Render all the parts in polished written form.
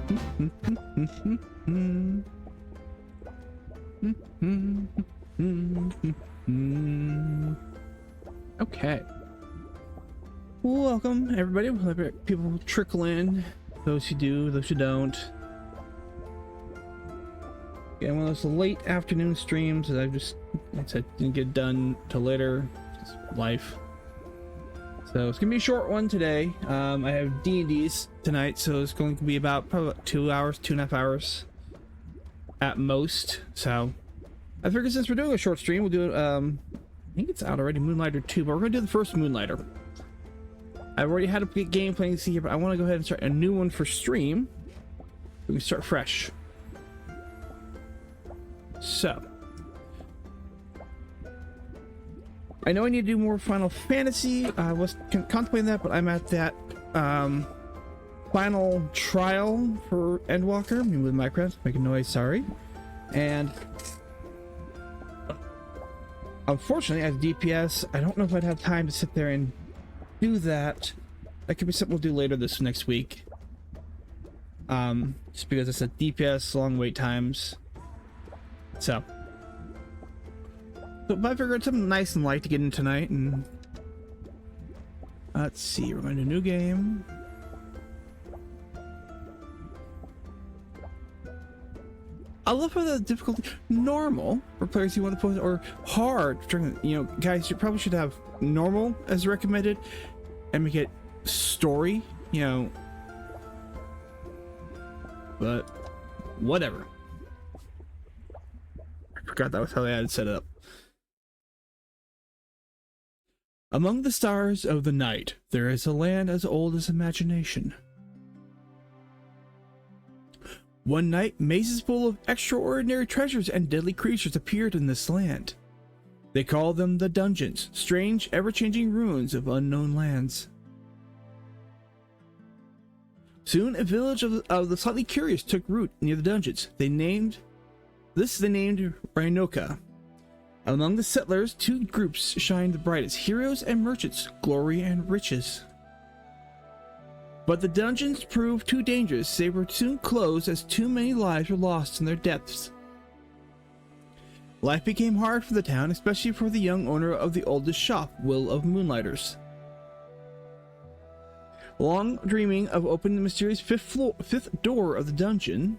Okay. Welcome, everybody. We'll let people trickle in. Those who do, those who don't. Yeah, one of those late afternoon streams that I didn't get done till later. Just life. So it's gonna be a short one today. I have D&Ds tonight, so it's going to be about probably 2 hours, 2.5 hours at most. So I figured since we're doing a short stream, we'll do it. I think it's out already, Moonlighter 2, but we're gonna do the first Moonlighter. I've already had a game playing here, but I want to go ahead and start a new one for stream. We can start fresh. So I know I need to do more Final Fantasy. I was contemplating that, but I'm at that final trial for Endwalker. Me with Minecraft, making noise, sorry. And unfortunately, as DPS, I don't know if I'd have time to sit there and do that. That could be something we'll do later this next week. Just because it's a DPS, long wait times. So but I figured something nice and light to get in tonight, and let's see, we're going to a new game. I love how the difficulty normal for players who want to play, or hard, you know, guys, you probably should have normal as recommended and make it story, you know, but whatever. I forgot that was how they had it set up. Among the stars of the night, there is a land as old as imagination. One night, mazes full of extraordinary treasures and deadly creatures appeared in this land. They call them the dungeons, strange, ever-changing ruins of unknown lands. Soon, a village of the slightly curious took root near the dungeons. They named Rhinoka. Among the settlers, two groups shined the brightest: heroes and merchants, glory and riches. But the dungeons proved too dangerous. They were soon closed as too many lives were lost in their depths. Life became hard for the town, especially for the young owner of the oldest shop, Will of Moonlighters. Long dreaming of opening the mysterious fifth door of the dungeon,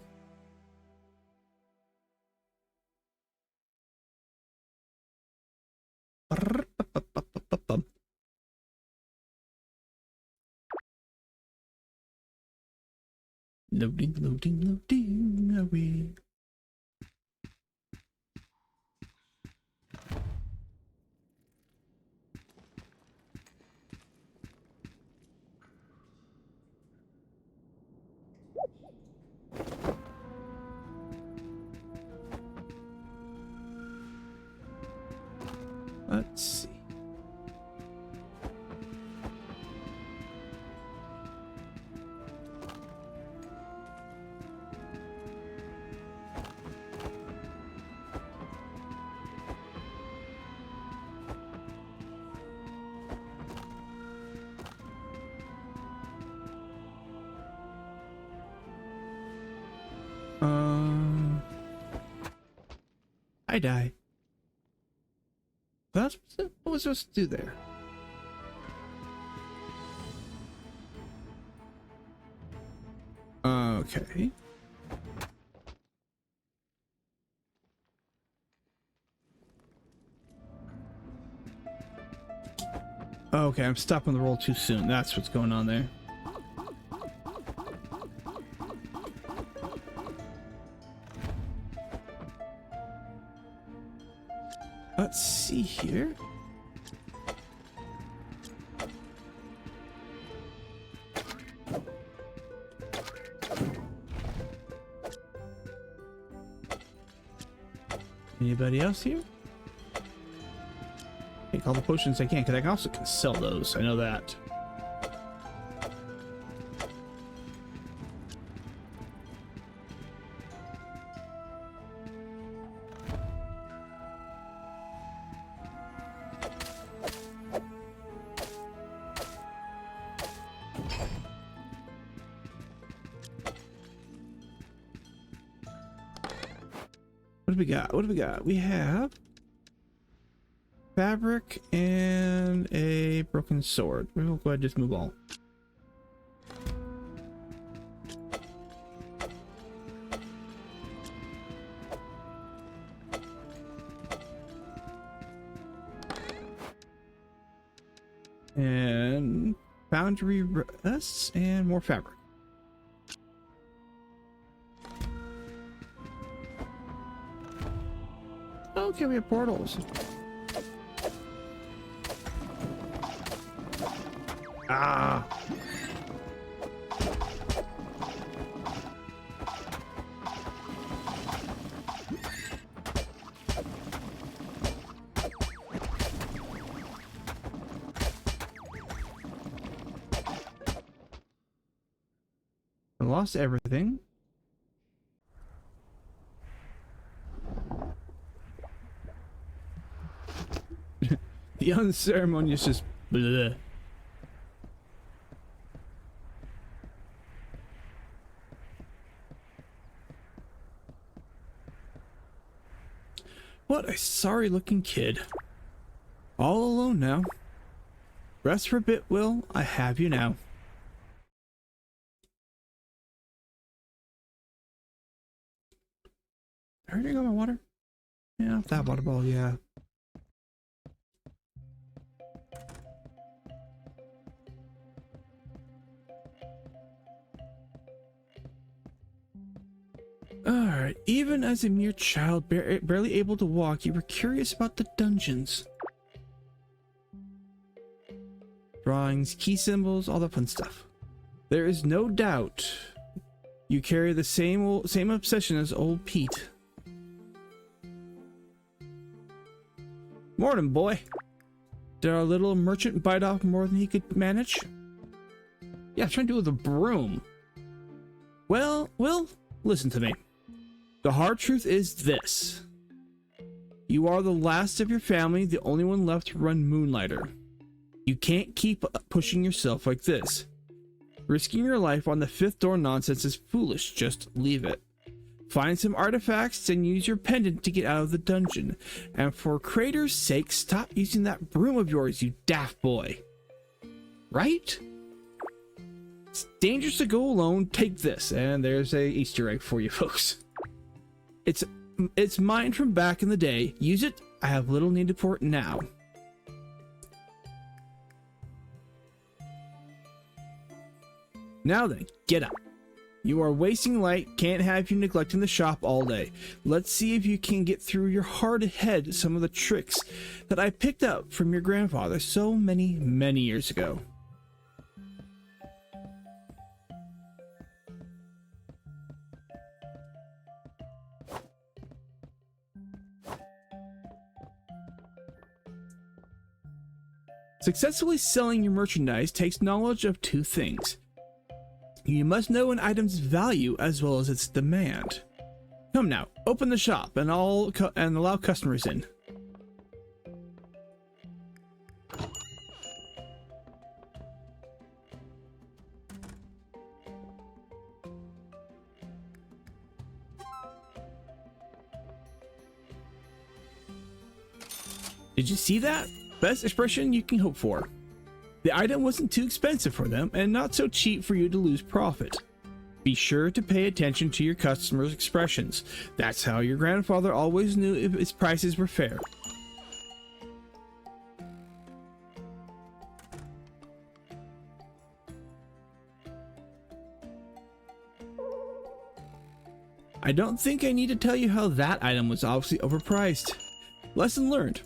loading away. Let's see. I die. What was I supposed to do there? Okay. Okay, I'm stopping the roll too soon. That's what's going on there. Let's see here. Anybody else here? Take all the potions I can, because I can also sell those. I know that. do we got? What do we got? We have fabric and a broken sword. We'll go ahead and just move on. And foundry rests and more fabric. Okay, we have portals. Ah. I lost everything. The unceremonious just bleh. What a sorry looking kid. All alone now. Rest for a bit, Will. I have you now. I already got my water? Yeah, that water bottle, yeah. Alright, even as a mere child, barely able to walk, you were curious about the dungeons. Drawings, key symbols, all that fun stuff. There is no doubt you carry the same obsession as old Pete. Morning, boy. Did our little merchant bite off more than he could manage? Yeah, I'm trying to do it with a broom. Well, listen to me. The hard truth is this. You are the last of your family, the only one left to run Moonlighter. You can't keep pushing yourself like this. Risking your life on the fifth door nonsense is foolish. Just leave it. Find some artifacts and use your pendant to get out of the dungeon. And for Crater's sake, stop using that broom of yours, you daft boy. Right? It's dangerous to go alone. Take this. And there's a Easter egg for you folks. It's mine from back in the day. Use it. I have little need for it now. Now then, get up. You are wasting light. Can't have you neglecting the shop all day. Let's see if you can get through your hard head some of the tricks that I picked up from your grandfather so many years ago. Successfully selling your merchandise takes knowledge of two things. You must know an item's value as well as its demand. Come now, open the shop and allow customers in. Did you see that? Best expression you can hope for. The item wasn't too expensive for them and not so cheap for you to lose profit. Be sure to pay attention to your customers' expressions. That's how your grandfather always knew if his prices were fair. I don't think I need to tell you how that item was obviously overpriced. Lesson learned.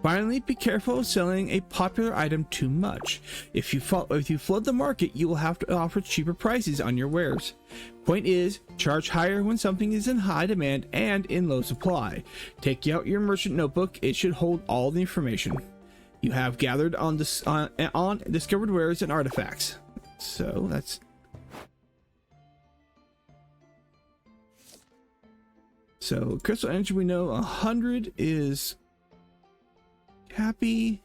Finally, be careful of selling a popular item too much. If you flood the market, you will have to offer cheaper prices on your wares. Point is, charge higher when something is in high demand and in low supply. Take out your merchant notebook. It should hold all the information you have gathered on discovered wares and artifacts. So that's... So crystal energy, we know 100 is happy.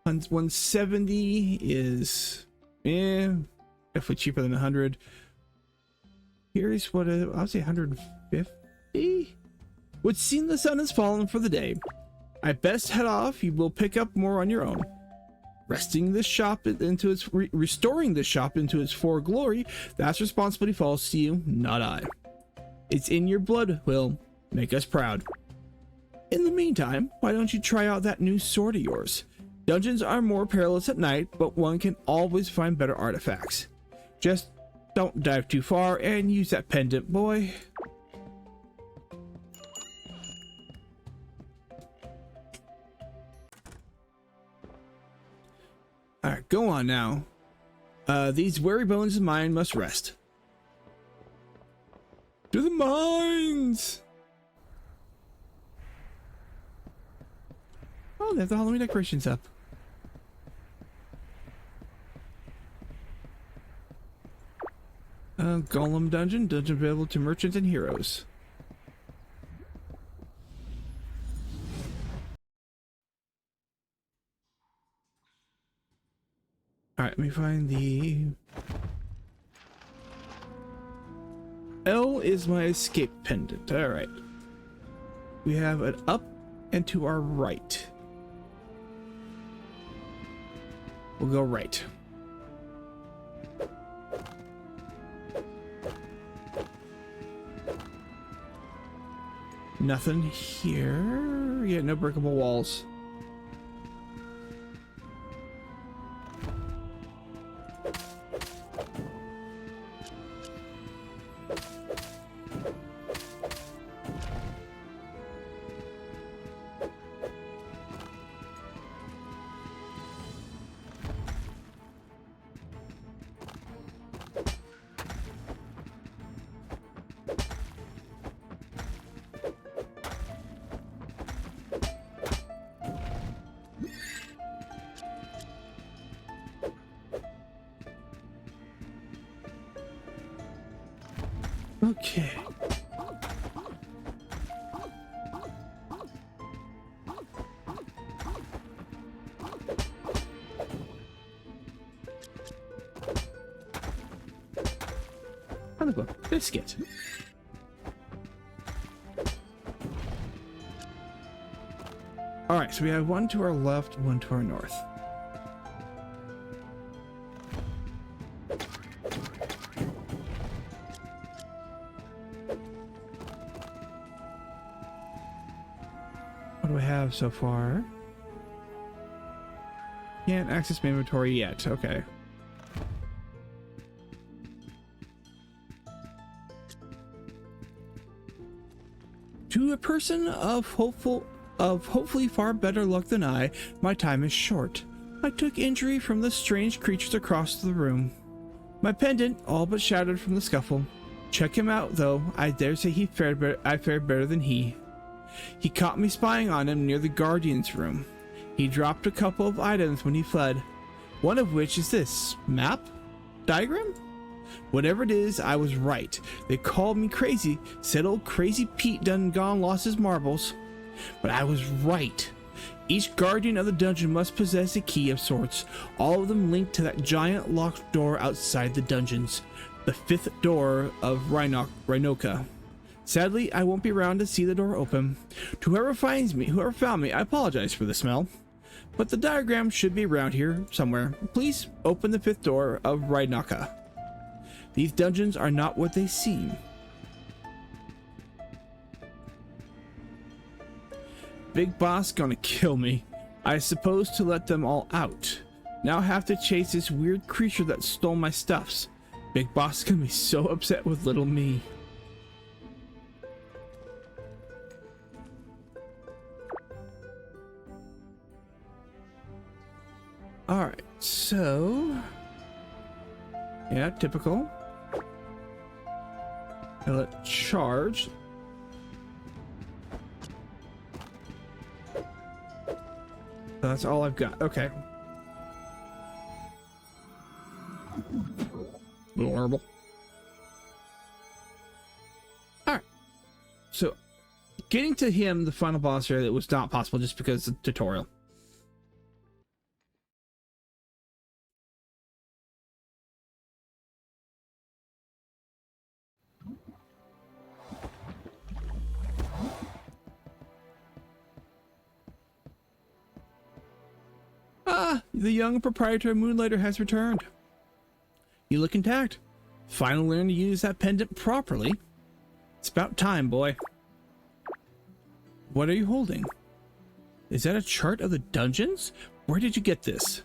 170 is definitely cheaper than 100. Here's what I'll say 150. Would seem the sun has fallen for the day. I best head off. You will pick up more on your own. Restoring this shop into its former glory, that responsibility falls to you, not I. It's in your blood, Will. Make us proud. In the meantime, why don't you try out that new sword of yours? Dungeons are more perilous at night, but one can always find better artifacts. Just don't dive too far and use that pendant, boy. Alright, go on now. These weary bones of mine must rest. To the mines! Oh, they have the Halloween decorations up. Golem dungeon available to merchants and heroes. Alright, let me find the... L is my escape pendant. Alright. We have an up and to our right. We'll go right. Nothing here. Yeah, no breakable walls. Okay. Wonderful. Biscuit. Alright, so we have one to our left, one to our north. What do I have so far? Can't access my inventory yet. Okay. To a person of hopefully far better luck than I, my time is short. I took injury from the strange creatures across the room. My pendant all but shattered from the scuffle. Check him out, though. I dare say I fared better than he. He caught me spying on him near the Guardian's room. He dropped a couple of items when he fled. One of which is this map? Diagram? Whatever it is, I was right. They called me crazy, said old crazy Pete done gone lost his marbles. But I was right. Each guardian of the dungeon must possess a key of sorts, all of them linked to that giant locked door outside the dungeons, the fifth door of Rhinoka. Sadly, I won't be around to see the door open. To whoever found me, I apologize for the smell. But the diagram should be around here somewhere. Please open the fifth door of Rhinoka. These dungeons are not what they seem. Big Boss gonna kill me. I suppose to let them all out. Now have to chase this weird creature that stole my stuffs. Big Boss gonna be so upset with little me. Alright, so... yeah, typical. Let charge. That's all I've got. Okay. Little horrible. Alright. So, getting to him, the final boss area, that was not possible just because of the tutorial. Ah, the young proprietor Moonlighter has returned. You look intact. Finally learned to use that pendant properly. It's about time, boy. What are you holding? Is that a chart of the dungeons? Where did you get this?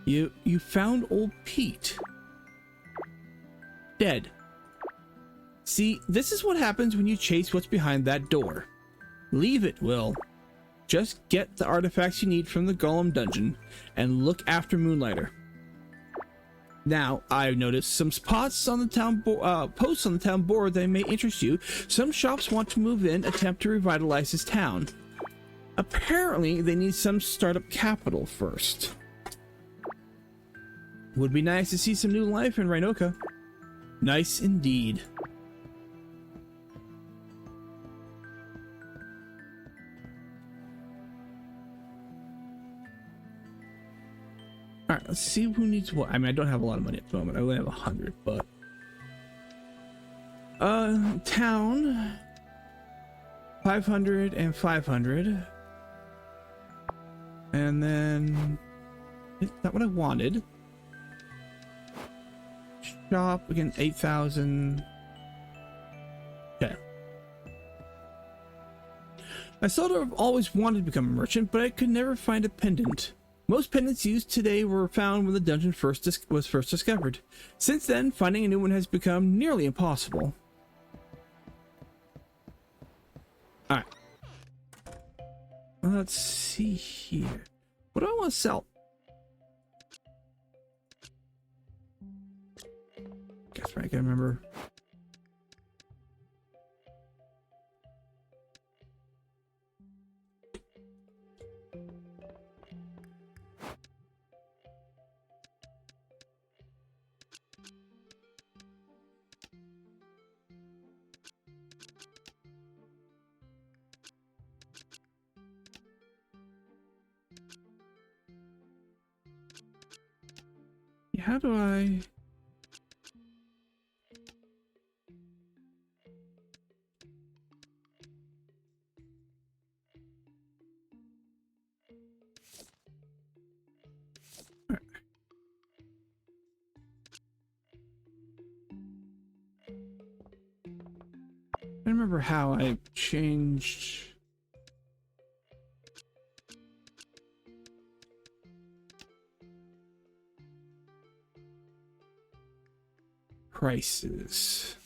You found old Pete. Dead. See, this is what happens when you chase what's behind that door. Leave it, Will. Just get the artifacts you need from the Golem dungeon and look after Moonlighter. Now, I've noticed some spots on the town posts on the town board that may interest you. Some shops want to move in, attempt to revitalize this town. Apparently, they need some startup capital first. Would be nice to see some new life in Rhinoka. Nice indeed. Alright, let's see who needs what. I mean, I don't have a lot of money at the moment. I only have 100, but... town... 500 and 500. And then... Is that what I wanted? Shop, again, 8,000. Okay. I sort of always wanted to become a merchant, but I could never find a pendant. Most pendants used today were found when the dungeon was first discovered. Since then, finding a new one has become nearly impossible. Alright. Let's see here. What do I want to sell? Guess right, I can remember. How do I... I remember how I changed... prices.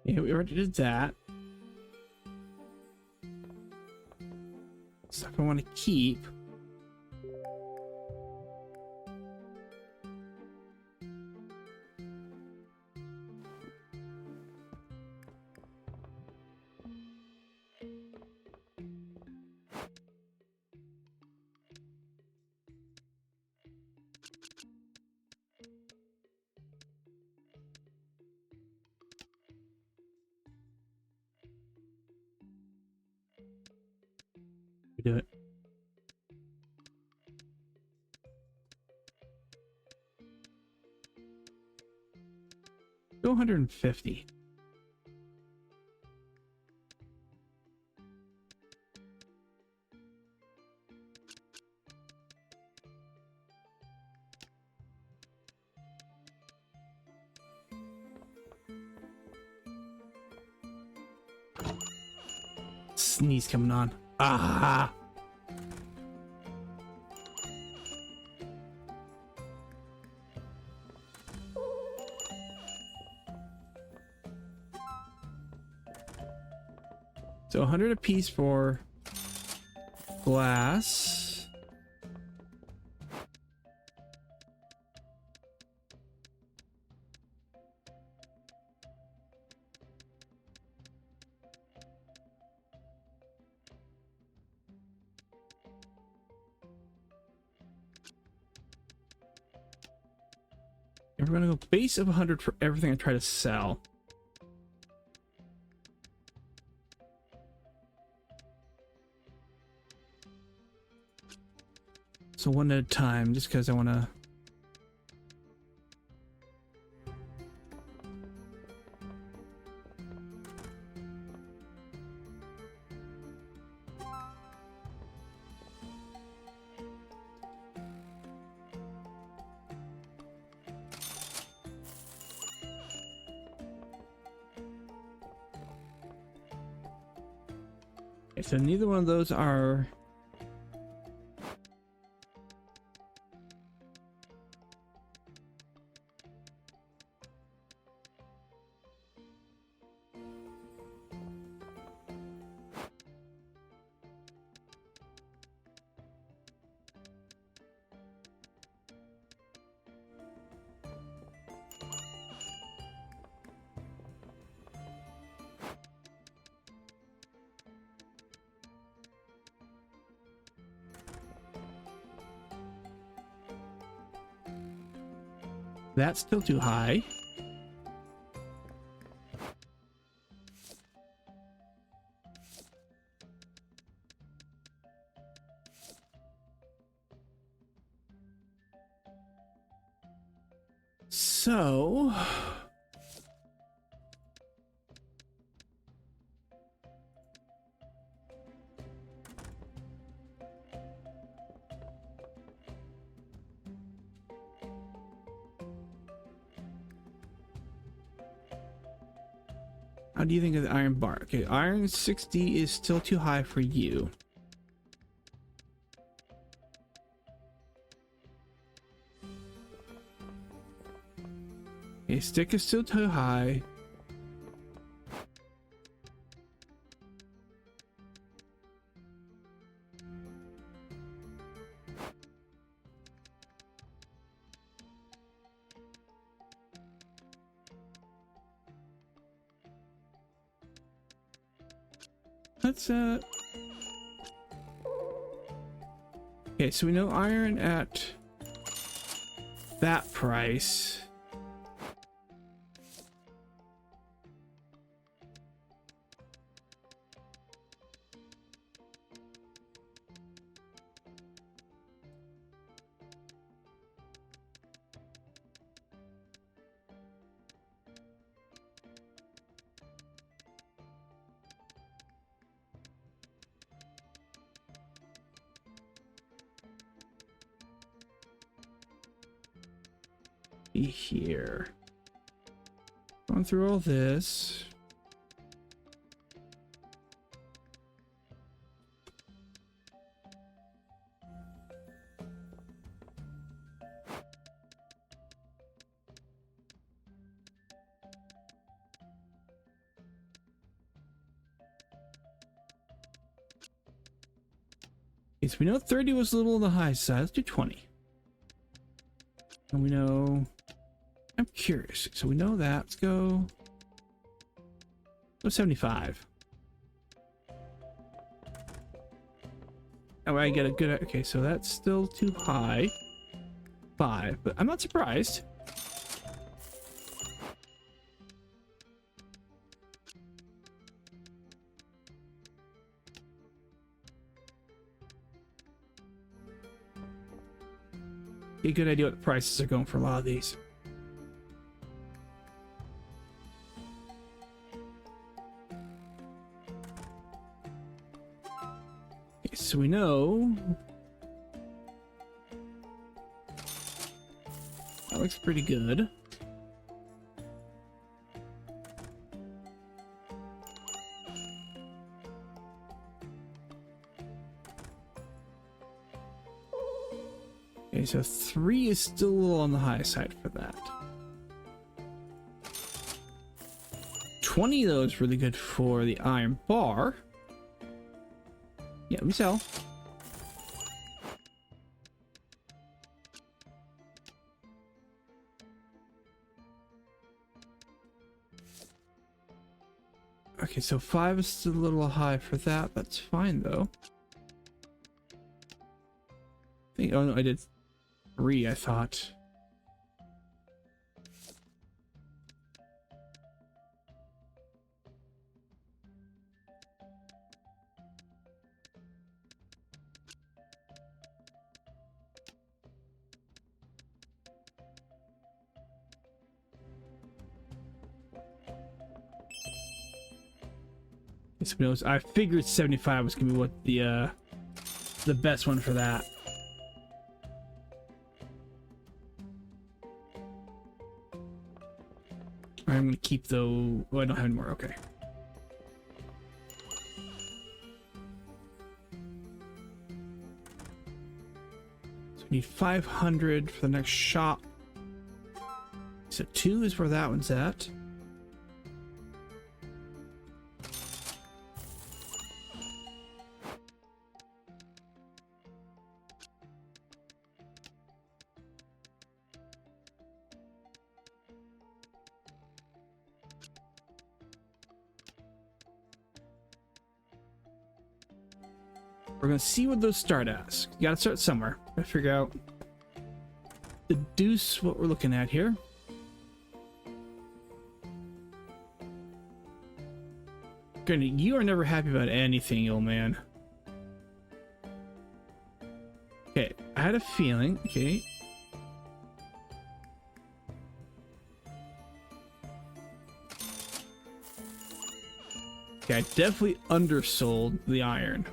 Yeah, we already did that. Stuff I want to keep. Do it. Go 150. Sneeze coming on. Ah! So 100 a piece for glass. And we're gonna go base of 100 for everything I try to sell. So one at a time, just because I want to. Okay, so neither one of those are. That's still too high. So how do you think of the iron bar? Okay, iron 60 is still too high for you. Okay, stick is still too high. Let's okay, so we know iron at that price. Here. Going through all this. Okay, so we know 30 was a little on the high side. Let's do 20. And we know, I'm curious. So we know that. Let's go 75. Oh, I get a good, okay, so that's still too high. 5, but I'm not surprised. A good idea what the prices are going for a lot of these. Okay, so we know that looks pretty good. Okay, so 3 is still a little on the high side for that. 20 though is really good for the iron bar. let me sell. Okay, so 5 is still a little high for that. That's fine though. Oh no, I did 3, I thought. I figured 75 was gonna be what the best one for that. I'm gonna keep though. Oh, I don't have any more. Okay. So we need 500 for the next shop. So 2 is where that one's at. We're gonna see what those start as. You gotta start somewhere. Gotta figure out, deduce what we're looking at here. Granted, you are never happy about anything, old man. Okay, I had a feeling. Okay. Okay, I definitely undersold the iron.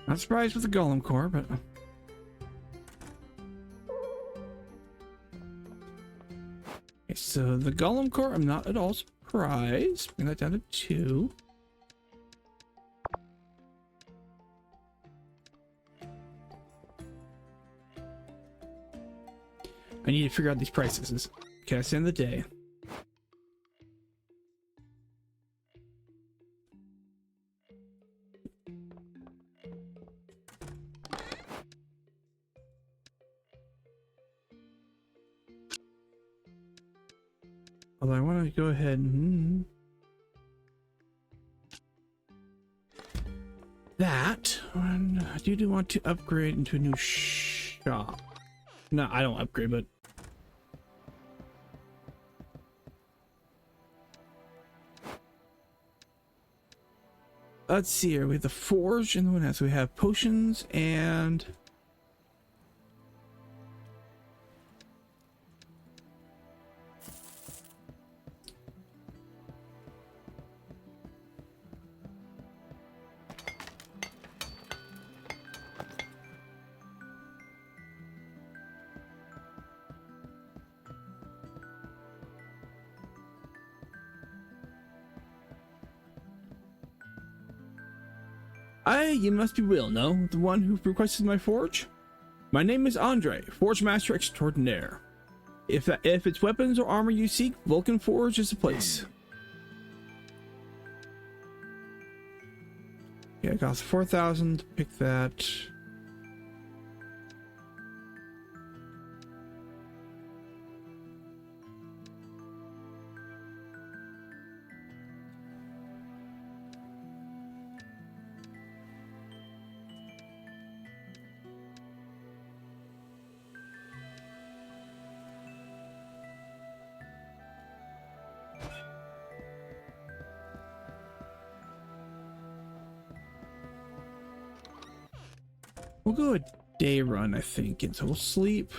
Not surprised with the Golem Core, but okay, so the Golem Core, I'm not at all surprised. Bring that down to 2. I need to figure out these prices. Okay, I end the day. Although I want to go ahead and that one. I do want to upgrade into a new shop. No, I don't upgrade, but let's see here. We have the forge and the one else. So we have potions and you must be Will, no? The one who requested my forge? My name is Andre, Forge Master Extraordinaire. If it's weapons or armor you seek, Vulcan Forge is the place. Yeah, it costs 4,000 to pick that. We'll go a day run, I think, and so we'll sleep.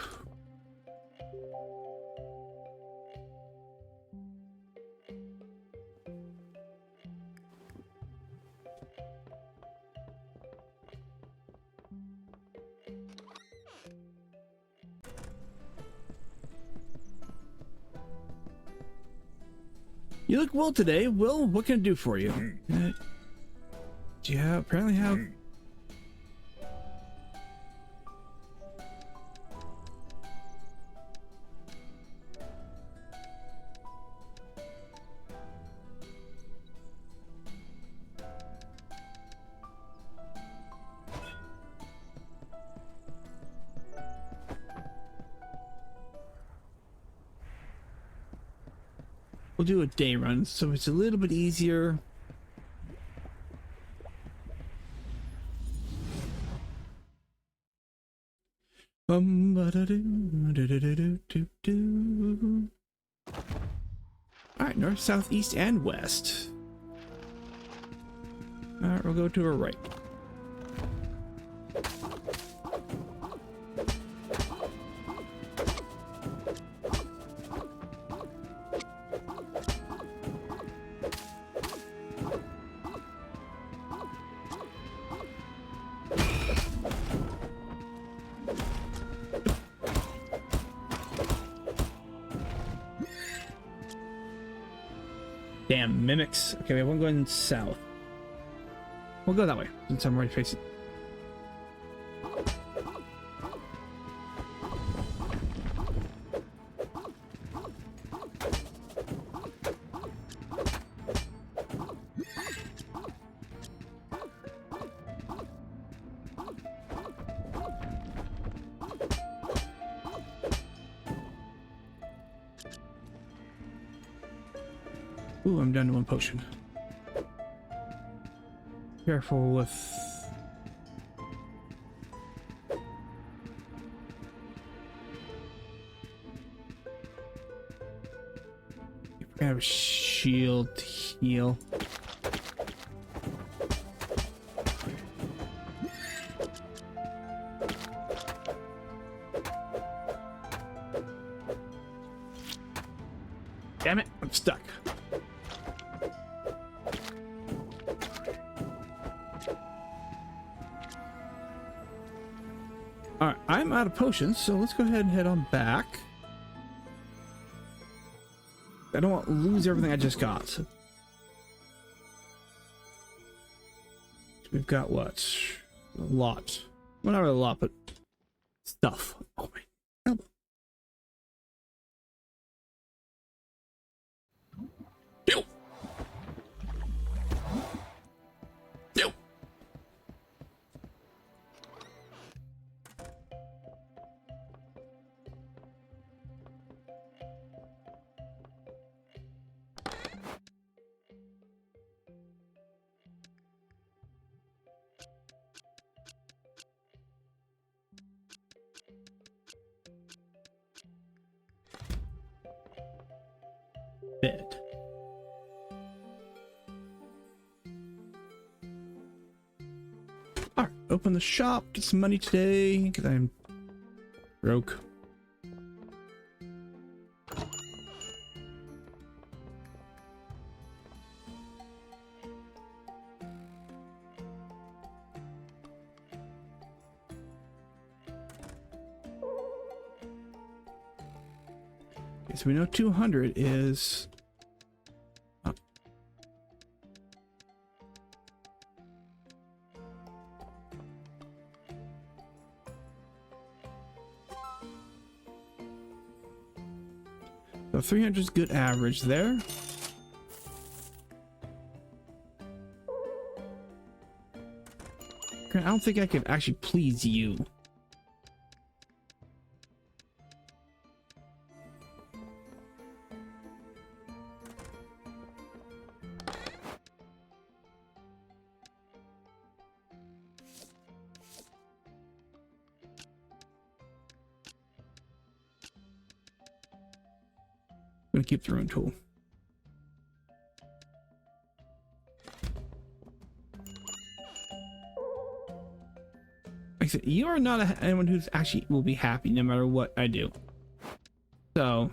You look well today. Will, what can I do for you? Yeah, apparently have... We'll do a day run, so it's a little bit easier. Alright, north, south, east, and west. Alright, we'll go to our right. Damn, mimics. Okay, we have one going south. We'll go that way, since I'm already facing. Ooh, I'm down to one potion. Careful with... We're gonna have a shield to heal. Damn it, I'm stuck. Alright, I'm out of potions, so let's go ahead and head on back. I don't want to lose everything I just got. We've got what? A lot. Well, not really a lot, but stuff. Oh my elbow. Ew. Ew. Bed. Alright, open the shop, get some money today, because I'm broke. Okay, so we know 200 is... So 300 is good average there. I don't think I could actually please you. I'm gonna keep the rune tool. like I said, you are not anyone who's actually will be happy no matter what I do. So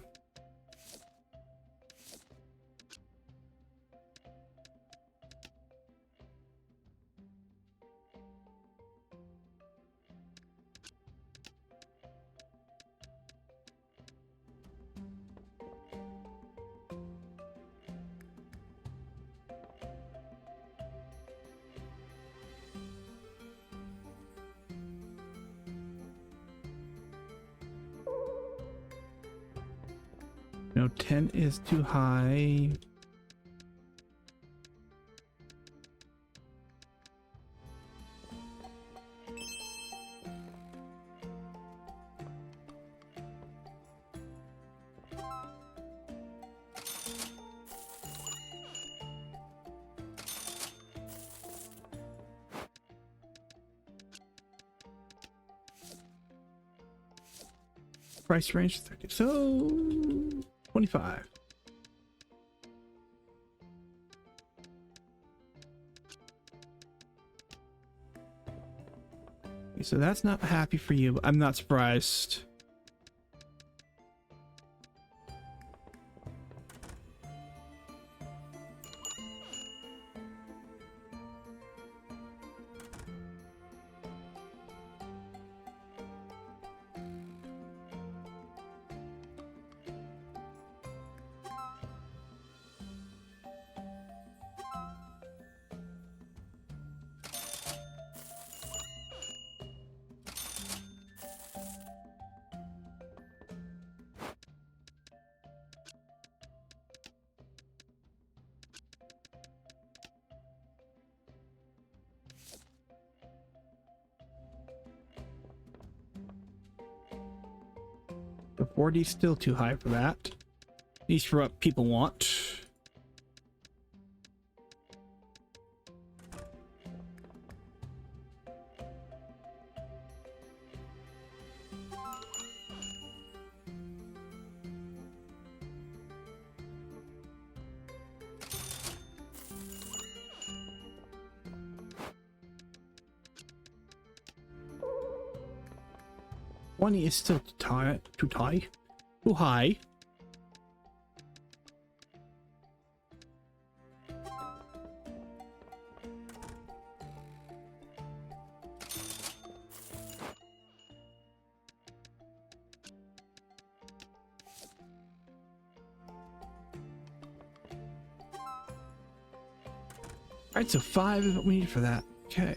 no, 10 is too high. Price range 30, so 25. Okay, so that's not happy for you, but I'm not surprised. The 40 is still too high for that. At least for what people want. One is still too high. Alright, so 5 is what we need for that. Okay.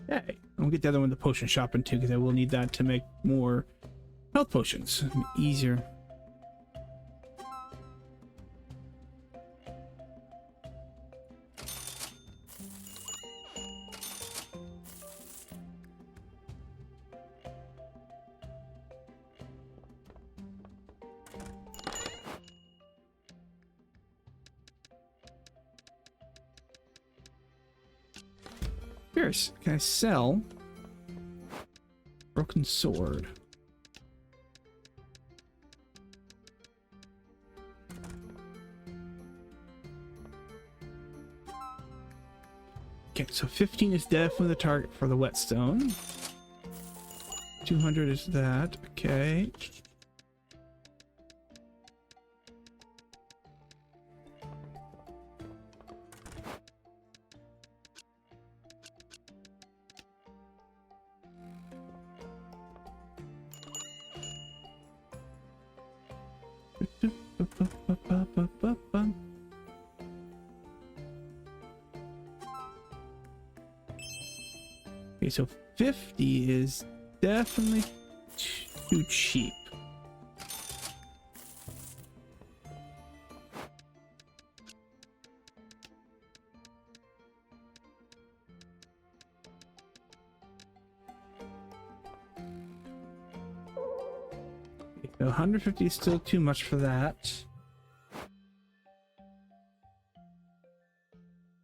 Okay, we'll get the other one, the potion shopping too, because I will need that to make more health potions. Easier. Fierce. Can I sell broken sword? Okay, so 15 is definitely the target for the whetstone. 200 is that. Okay. Okay, so 50 is definitely too cheap. So 150 is still too much for that.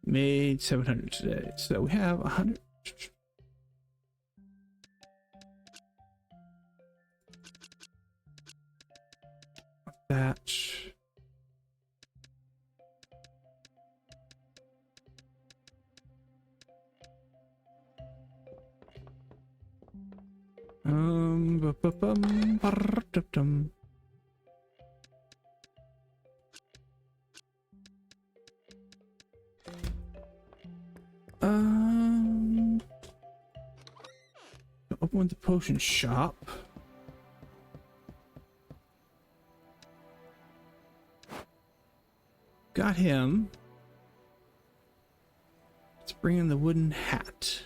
Made 700 today, so we have 100. That. Ba-ba-bum, open the potion shop. Got him. Let's bring in the wooden hat.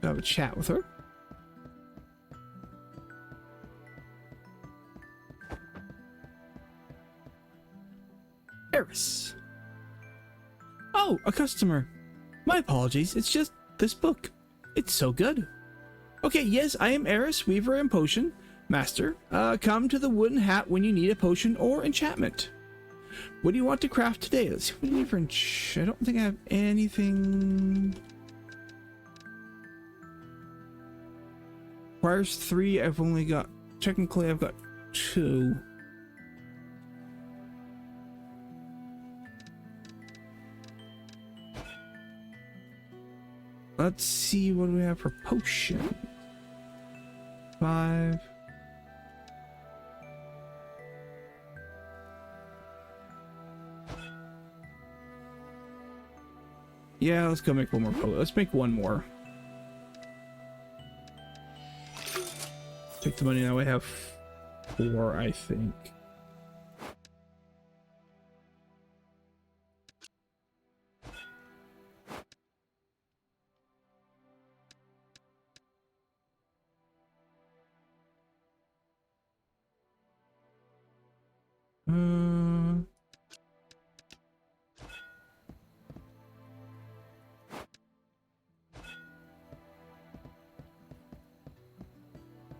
Have a chat with her. Eris. Oh, a customer. My apologies, it's just this book. It's so good. Okay, yes, I am Eris, Weaver and Potion Master. Come to the wooden hat when you need a potion or enchantment. What do you want to craft today? Let's see what we need for I don't think I have anything. Requires 3. I've only got, technically I've got 2. Let's see what do we have for potion. 5. Yeah, let's go make one more. Let's make one more. Take the money now. We have 4, I think.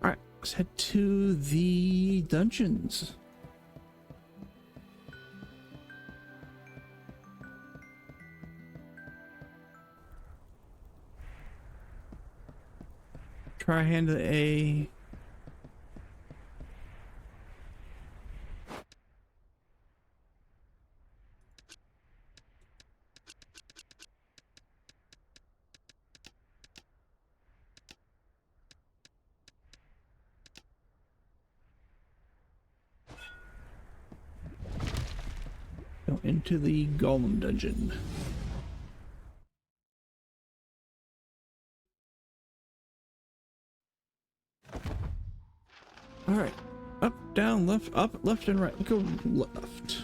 Alright, let's head to the dungeons. Try hand A. Go into the Golem dungeon. All right, up, down, left, up, left, and right. Go left.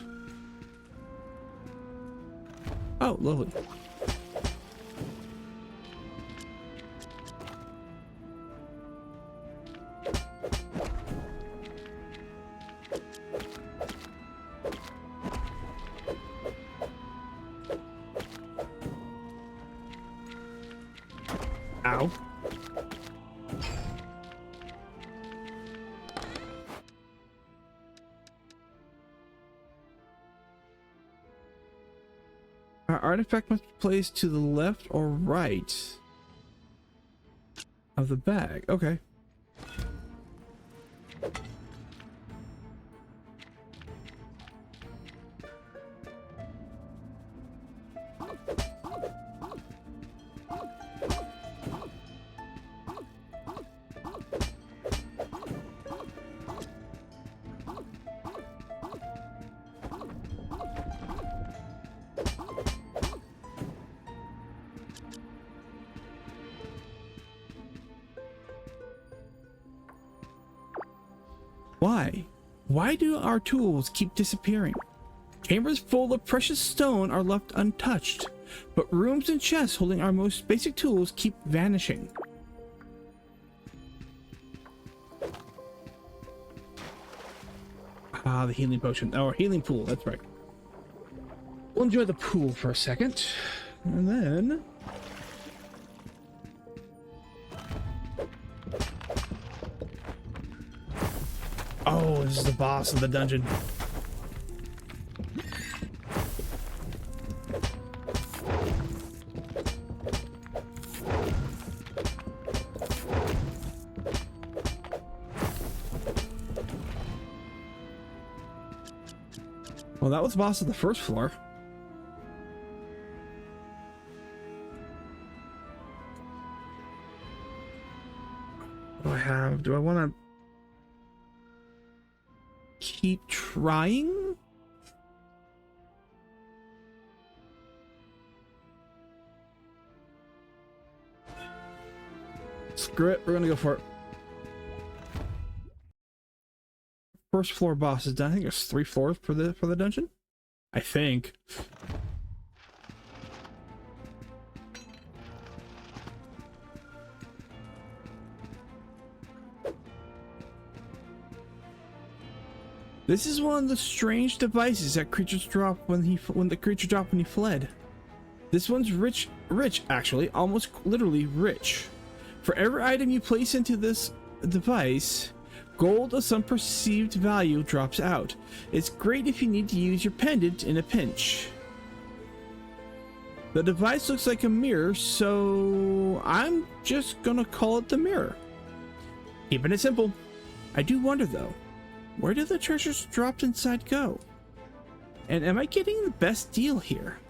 Oh, lovely. Ow. Our artifact must be placed to the left or right of the bag. Okay. Why? Why do our tools keep disappearing? Chambers full of precious stone are left untouched, but rooms and chests holding our most basic tools keep vanishing. Ah, the healing potion. Oh, healing pool. That's right. We'll enjoy the pool for a second. And then... oh, this is the boss of the dungeon. Well, that was the boss of the first floor. What do I have? Do I want to keep trying? Screw it, we're gonna go for it. First floor boss is done. I think there's 3 floors for the dungeon. I think. This is one of the strange devices that creatures drop when the creature dropped when he fled. This one's rich actually, almost literally rich. For every item you place into this device, gold of some perceived value drops out. It's great if you need to use your pendant in a pinch. The device looks like a mirror, so I'm just gonna call it the mirror. Keeping it simple. I do wonder though, where do the treasures dropped inside go? And am I getting the best deal here?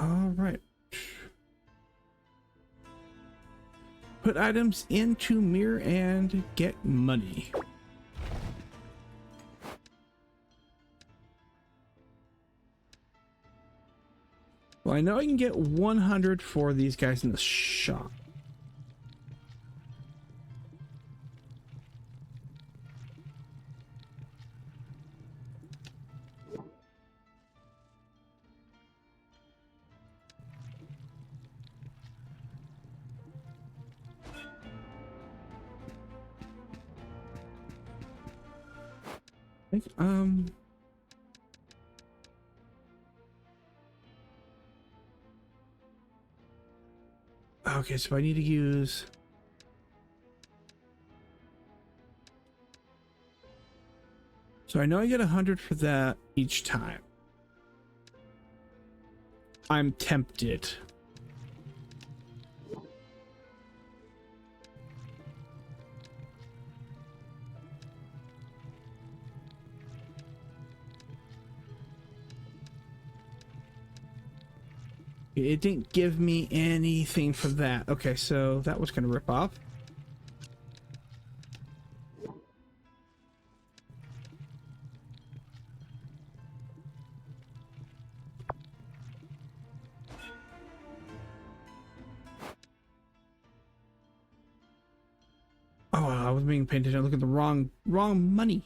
All right. Put items into mirror and get money. Well, I know I can get 100 for these guys in the shop. Okay, so I need to use... so I know I get 100 for that each time. I'm tempted. It didn't give me anything for that. Okay, so that was gonna rip off. Oh, I was being paying attention. Look at the wrong money.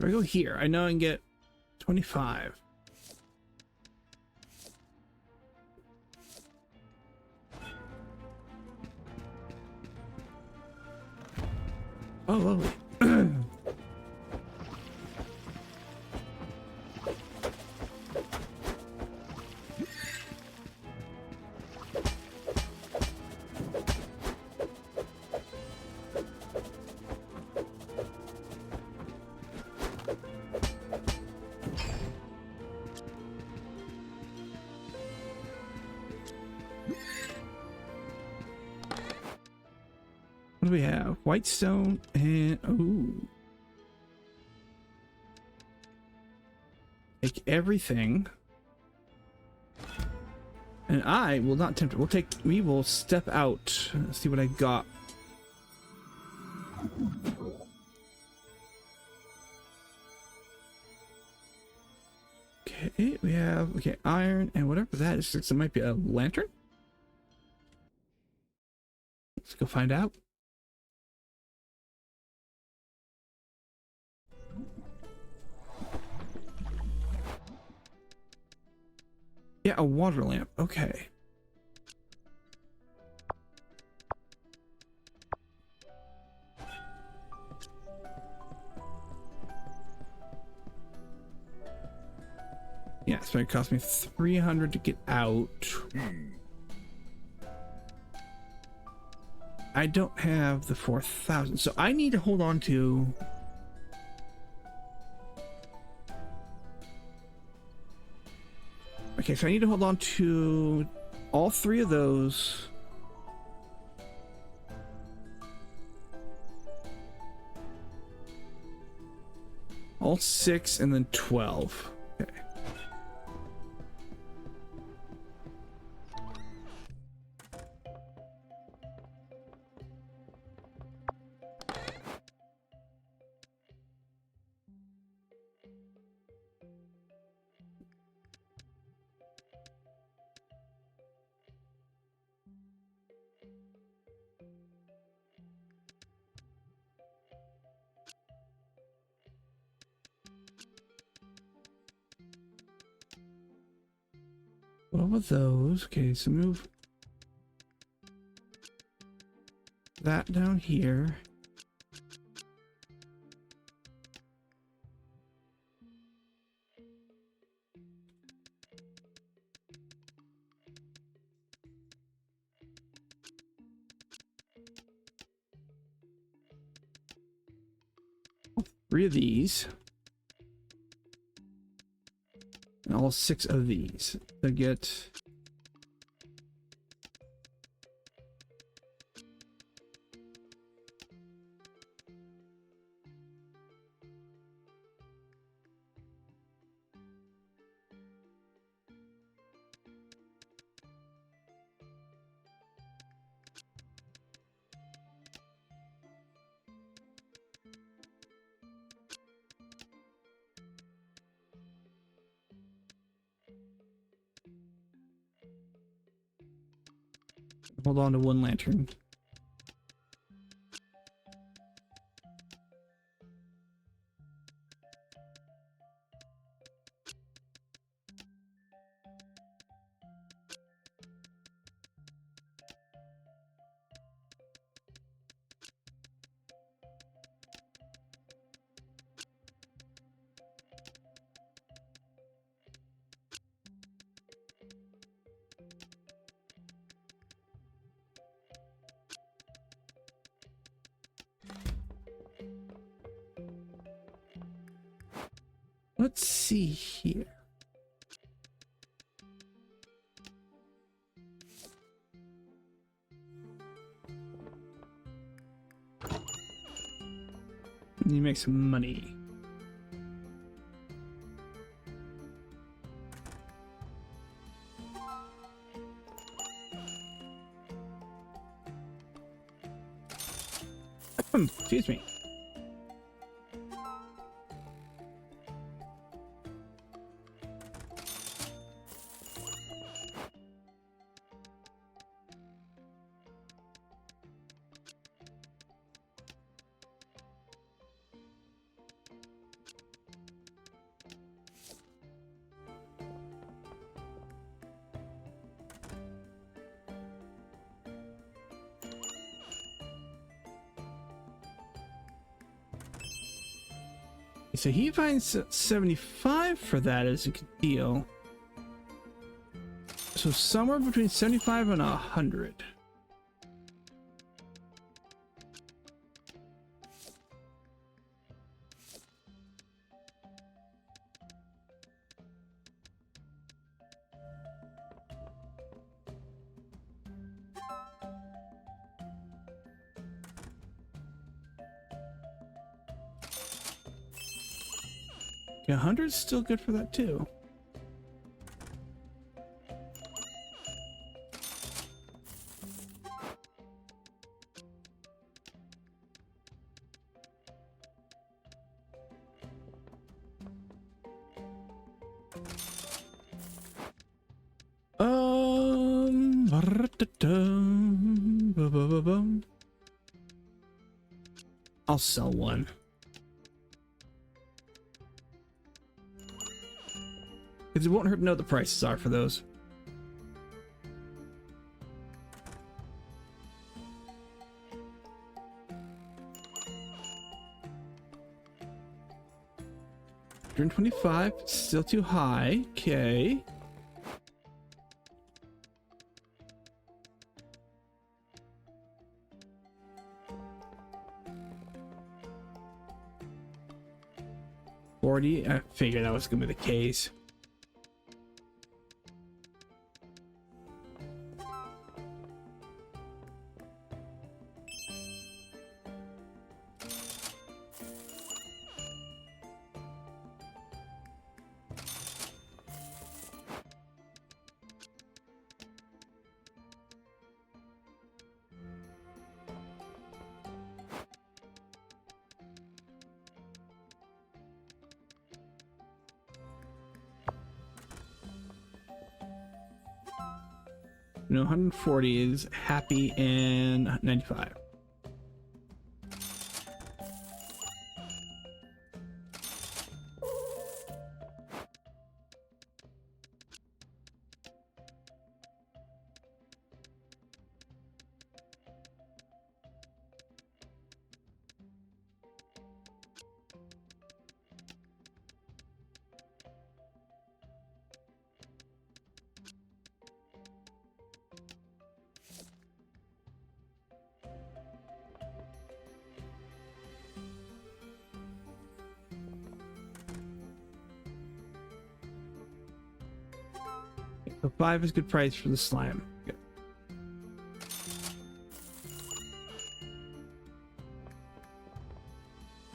If I go here, I know I can get 25. Oh, lovely. What do we have? White stone and ooh. Take everything. And I will not tempt it. We will step out. Let's see what I got. Okay, we have iron and whatever that is. It might be a lantern. Let's go find out. Yeah, a water lamp. Okay. Yeah, so it cost me 300 to get out. I don't have the 4,000, so I need to hold on to. Okay, so I need to hold on to all 3 of those. All 6 and then 12. Okay. What were those? Okay, so move that down here. Three of these. And all 6 of these to get. Hold on to one lantern. Let's see here. You make some money. Excuse me. So he finds 75 for that is a good deal. So somewhere between 75 and 100. Yeah, 100 is still good for that too. I'll sell one. Because it won't hurt to know what the prices are for those. 125, still too high. Okay. I figured that was gonna be the case. No, 140 is happy and 95. So 5 is good price for the slime. Good.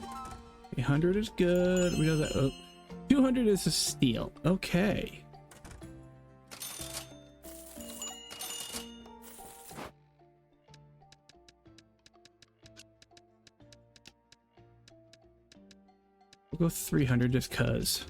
A 100 is good. We know that. Oh, 200 is a steal. Okay. We'll go 300 just cuz.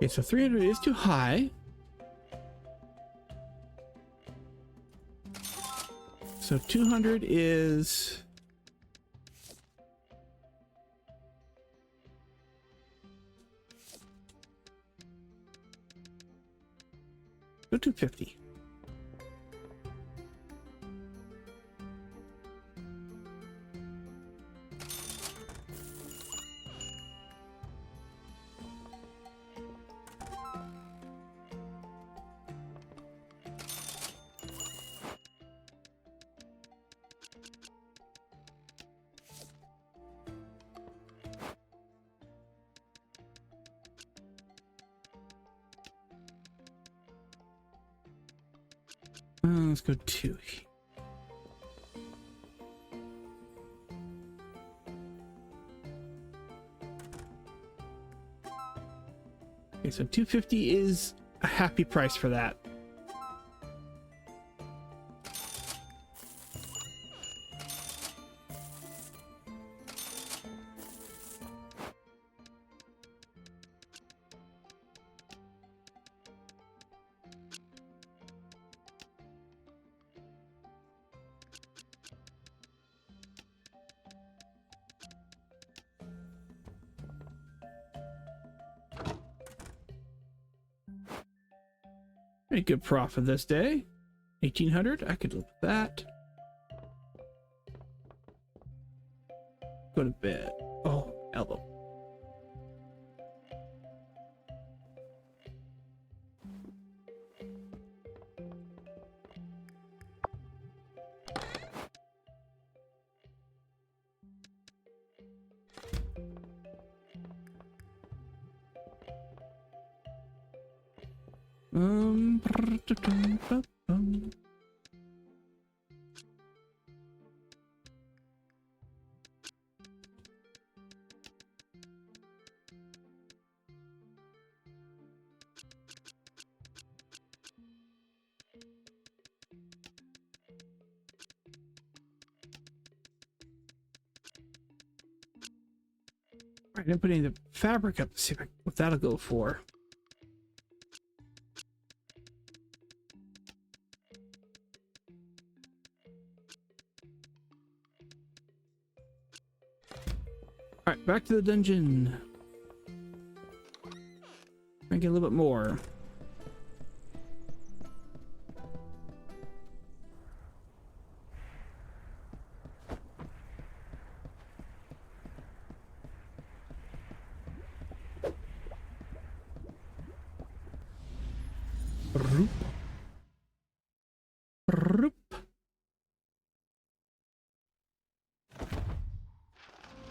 Okay, so 300 is too high. So 200 is... Go 250. Let's go 2. Okay, so 250 is a happy price for that. Pretty good profit this day. 1800, I could live with that. Go to bed. Oh, elbow. I didn't put any of the fabric up to see what that'll go for. Alright, back to the dungeon. Try and get a little bit more. Roop. Roop.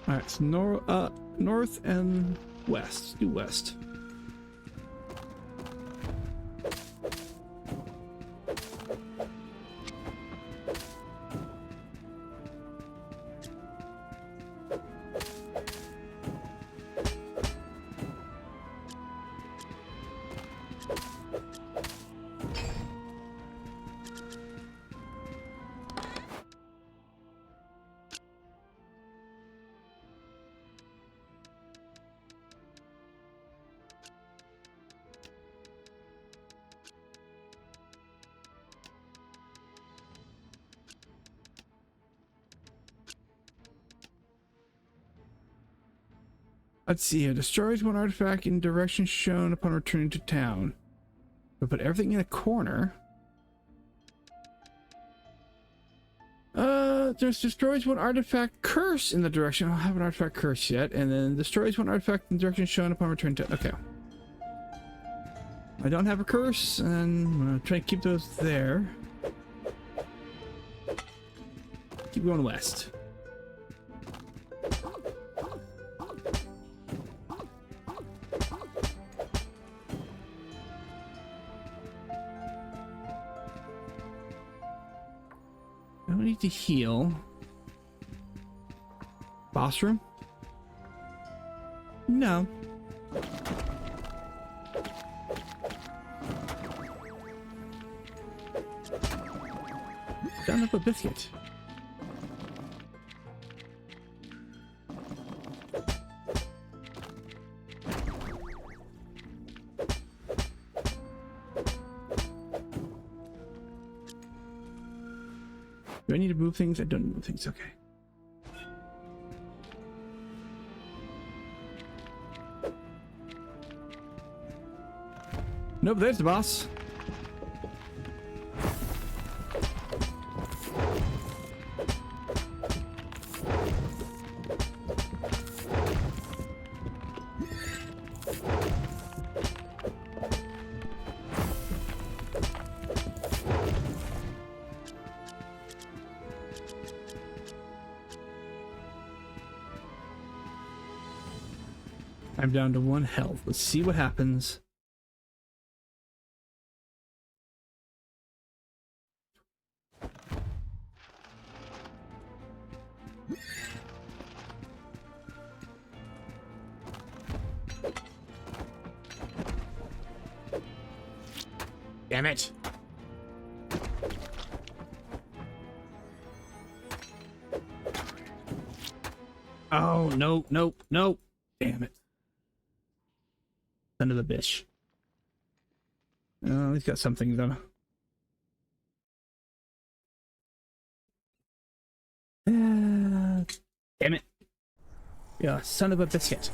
Alright, so north and west. Due west. Let's see here. Destroys one artifact in direction shown upon returning to town. But put everything in a corner. Just destroys one artifact curse in the direction. I don't have an artifact curse yet. And then destroys one artifact in the direction shown upon return to. Okay. I don't have a curse, and I'm gonna try and keep those there. Keep going west. I don't need to heal. Boss room? No. Down up a biscuit. Do I need to move things? I don't need to move things. Okay. Nope, there's the boss. I'm down to 1 health. Let's see what happens. Damn it. Oh, no, nope, nope. Damn it. Son of a bitch. He's got something though. Damn it. Yeah, son of a biscuit.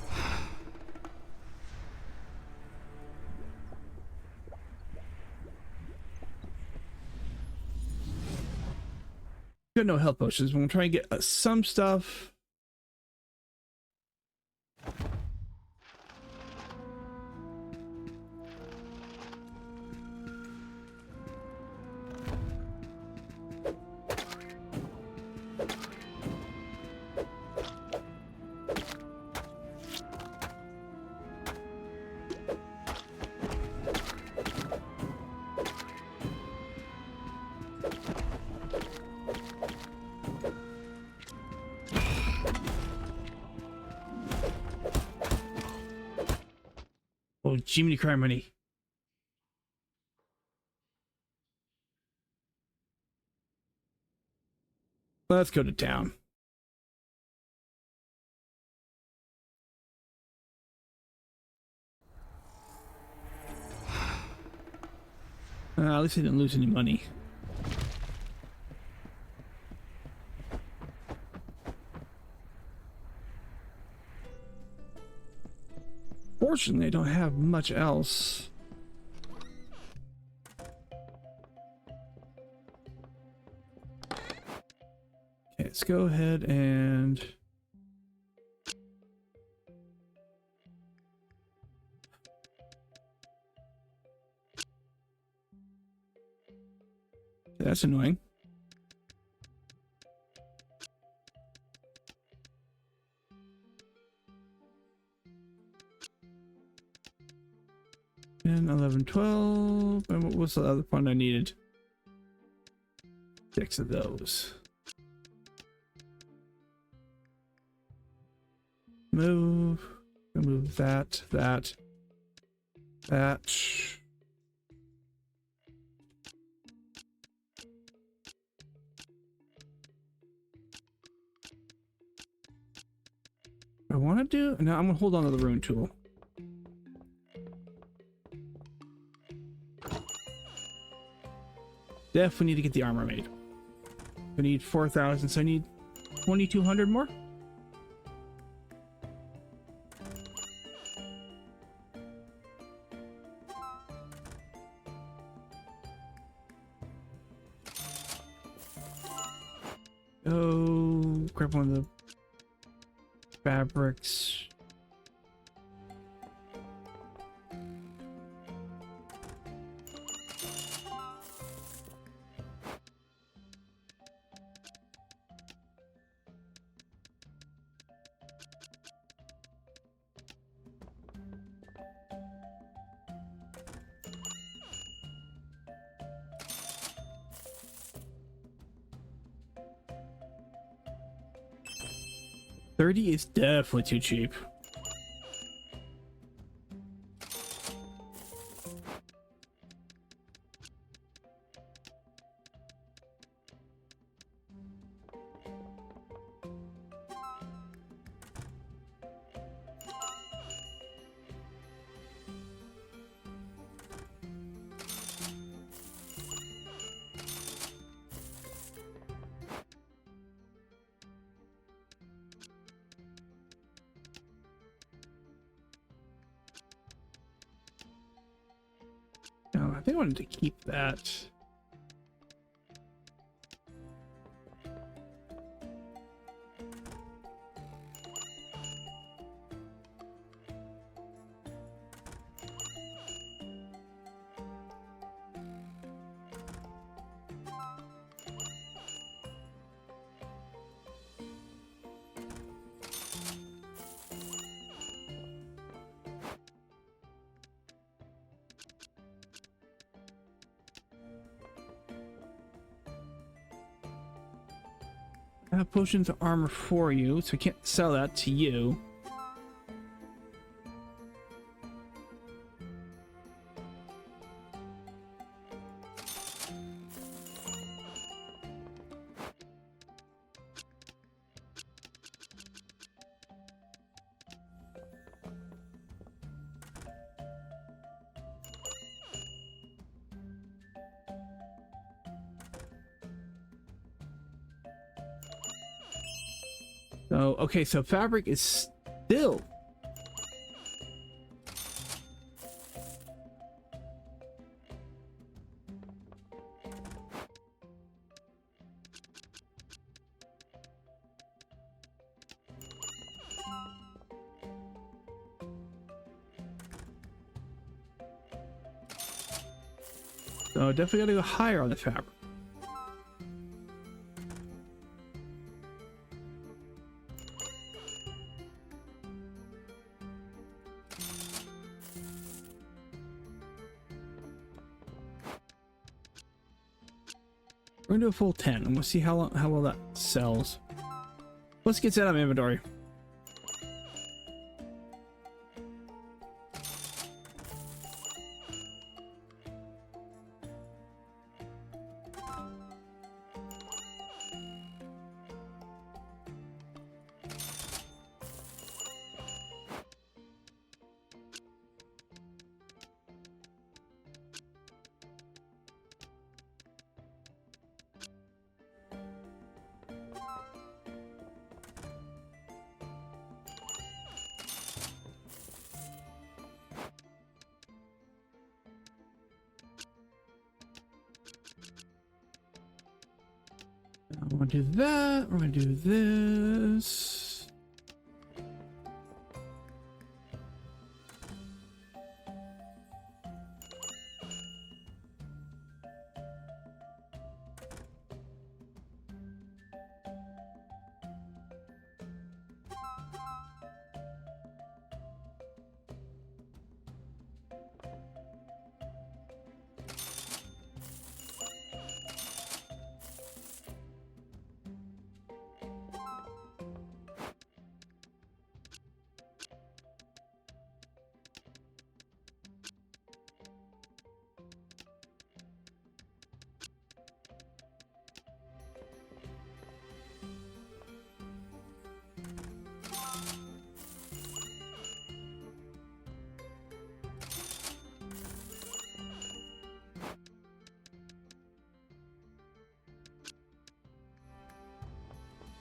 Got no health potions. I'm gonna try and get some stuff. Oh, Jiminy Criminy. Let's go to town. At least I didn't lose any money. Fortunately, I don't have much else. Okay, let's go ahead and... That's annoying. And 11, 12. And what was the other one I needed? 6 of those. Move. Move that. I want to do... No, I'm going to hold on to the rune tool. Definitely need to get the armor made. I need 4,000, so I need 2,200 more. Oh, grab one of the fabrics. $30 is definitely too cheap. No, I think I wanted to keep that. I have potions of armor for you, so I can't sell that to you. So, okay, so fabric is still... So definitely gotta go higher on the fabric. We're gonna do a full 10 and we'll see how well that sells. Let's get that out of inventory. We're gonna do that. We're gonna do this.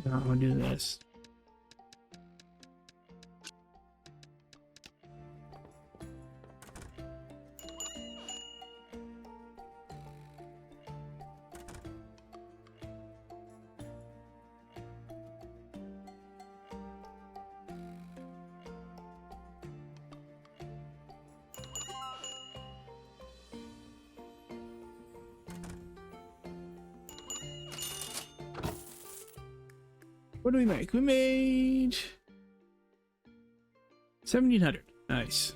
Now I'm gonna do this. What do we make? We made 1,700. Nice.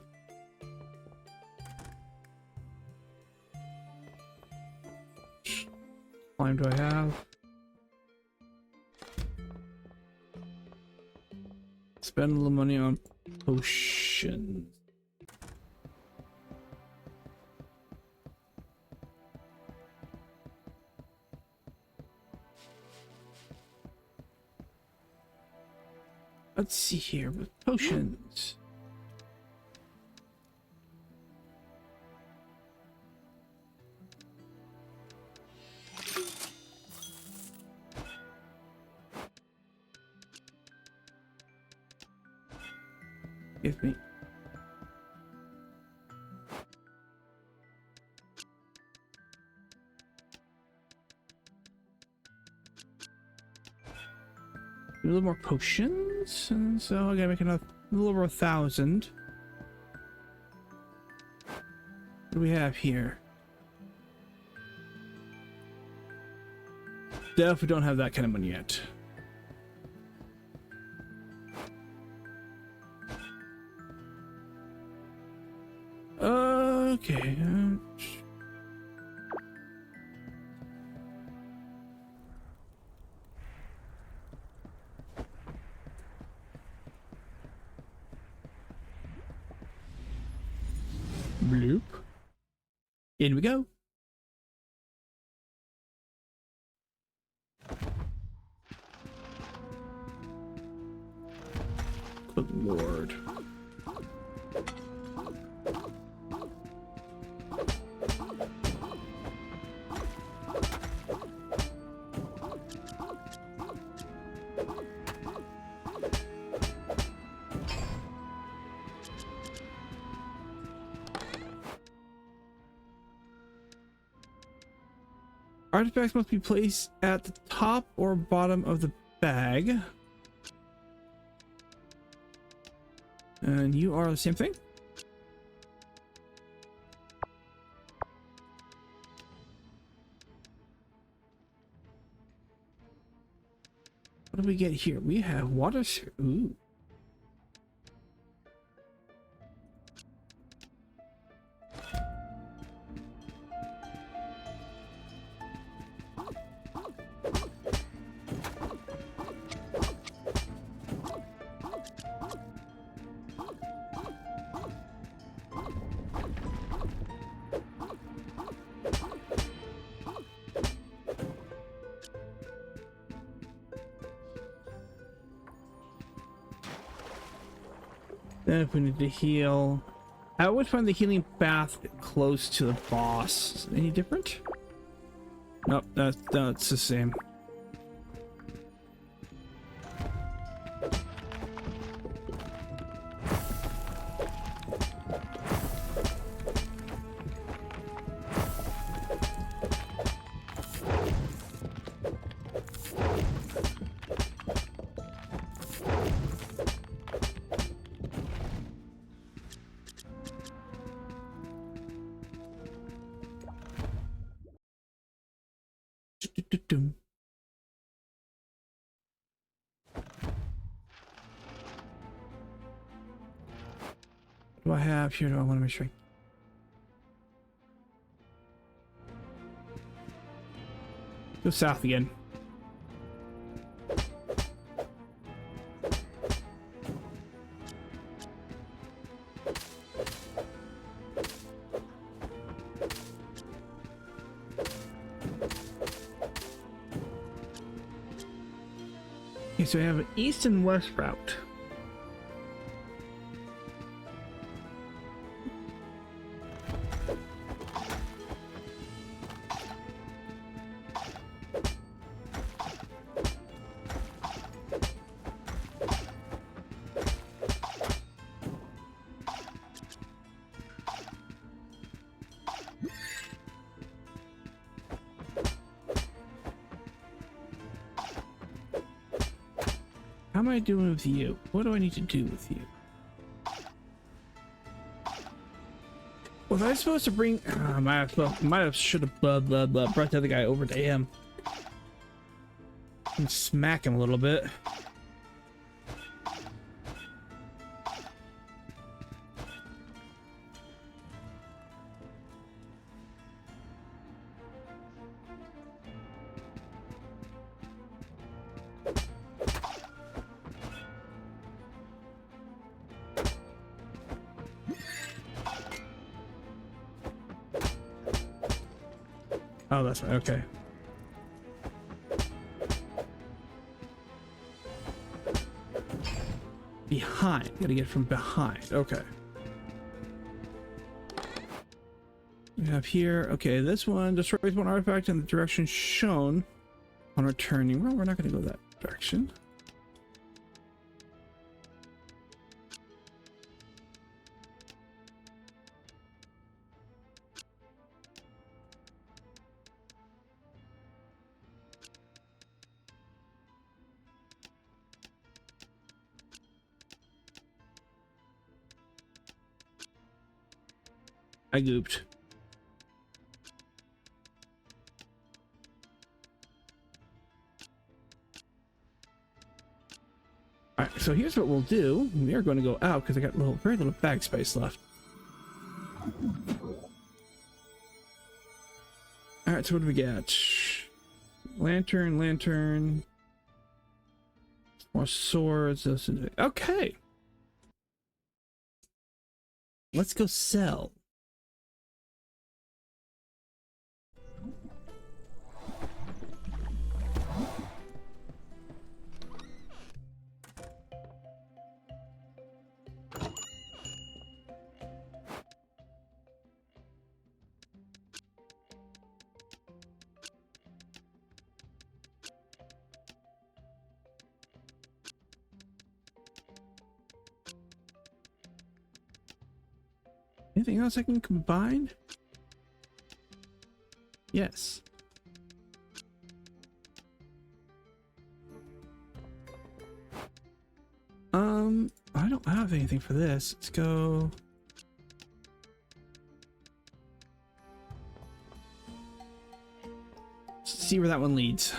How much do I have? Spend a little money on potions. Let's see here with potions. Give me. A little more potions, and so I gotta make another a little over 1,000. What do we have here? Definitely don't have that kind of money yet. Okay. Bloop. In we go. Good lord. Artifacts must be placed at the top or bottom of the bag. And you are the same thing? What do we get here? We have water. Ooh. Then if we need to heal, I would find the healing bath close to the boss. Any different? Nope, that's the same. do I have here? Do I want to make sure? Go south again. Okay, so we have an east and west route. How am I doing with you? What do I need to do with you? Was I supposed to bring? Might have should have brought the other guy over to him and smack him a little bit. Oh, that's right. Okay. Behind. Gotta get from behind. Okay. We have here. Okay, this one destroys one artifact in the direction shown on returning. Well, we're not gonna go that direction. I gooped. Alright, so here's what we'll do. We are going to go out because I got very little bag space left. Alright, so what do we get? Lantern. More swords. Okay. Let's go sell. Anything else I can combine? Yes. I don't have anything for this. Let's go. Let's see where that one leads.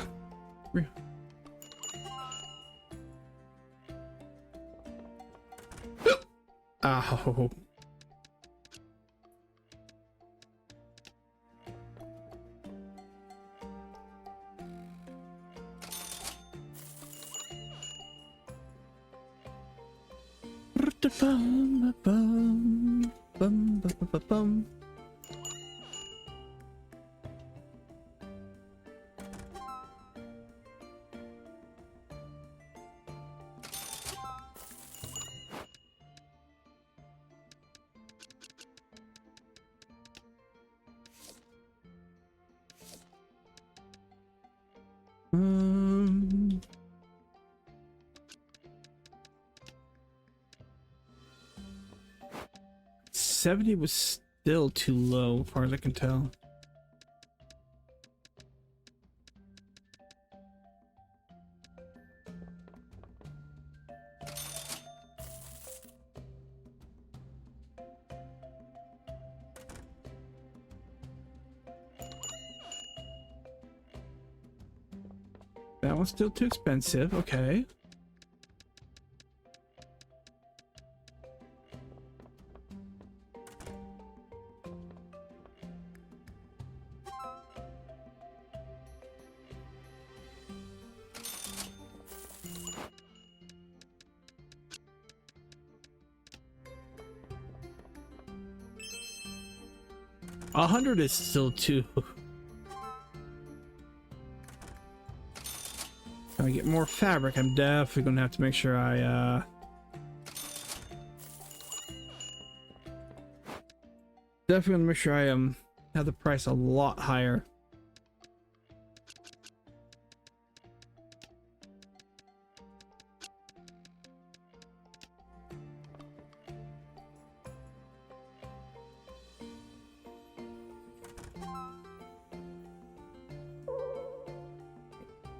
Oh. Bum. Um, 70 was still too low, as far as I can tell. That one's still too expensive. Okay. 100 is still too. If I get more fabric, I'm definitely gonna have to make sure I definitely gonna make sure I have the price a lot higher.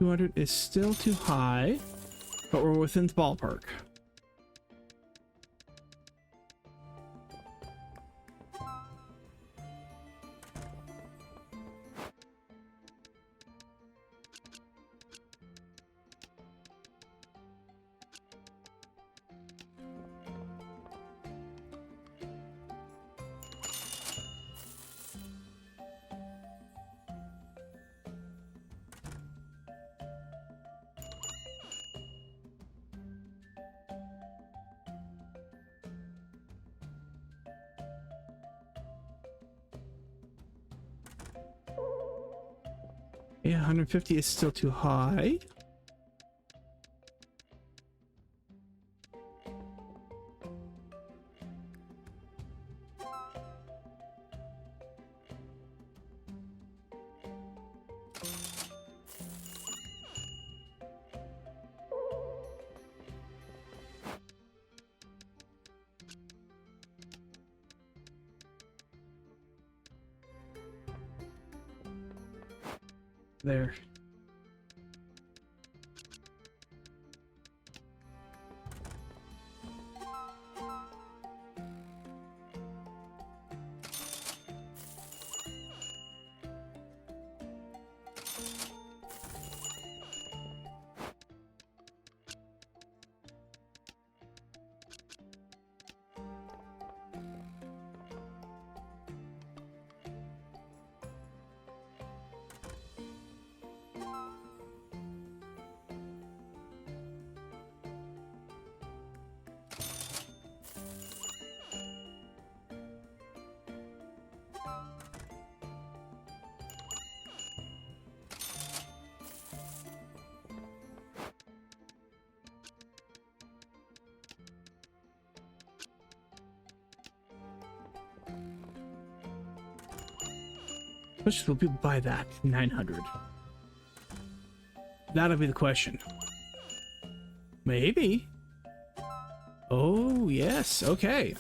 $200 is still too high, but we're within the ballpark. Yeah, 150 is still too high. There. How much will people buy that? 900. That'll be the question. Maybe. Oh, yes. Okay.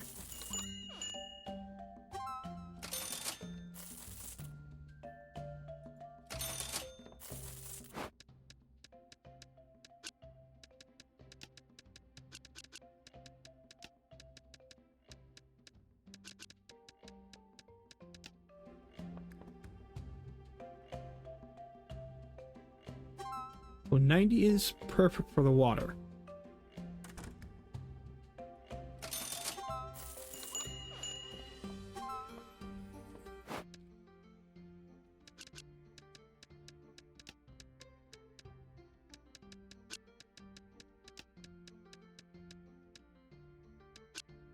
Well, 90 is perfect for the water.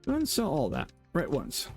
And sell all that right once.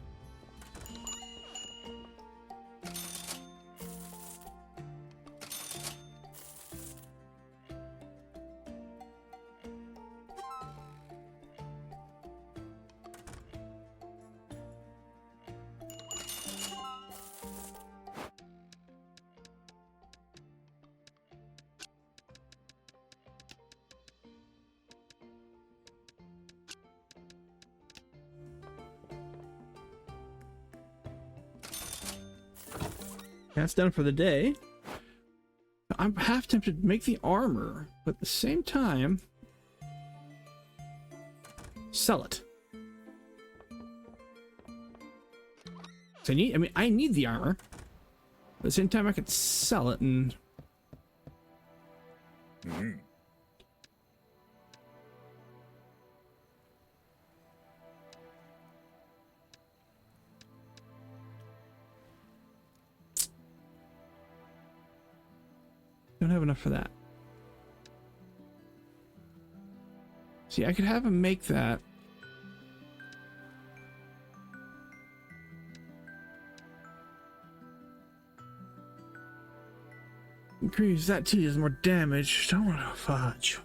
That's done for the day. I'm half tempted to make the armor, but at the same time, sell it. So I need the armor. At the same time, I could sell it and. Don't have enough for that. See, I could have him make that. Increase that T does more damage. Don't want to fudge.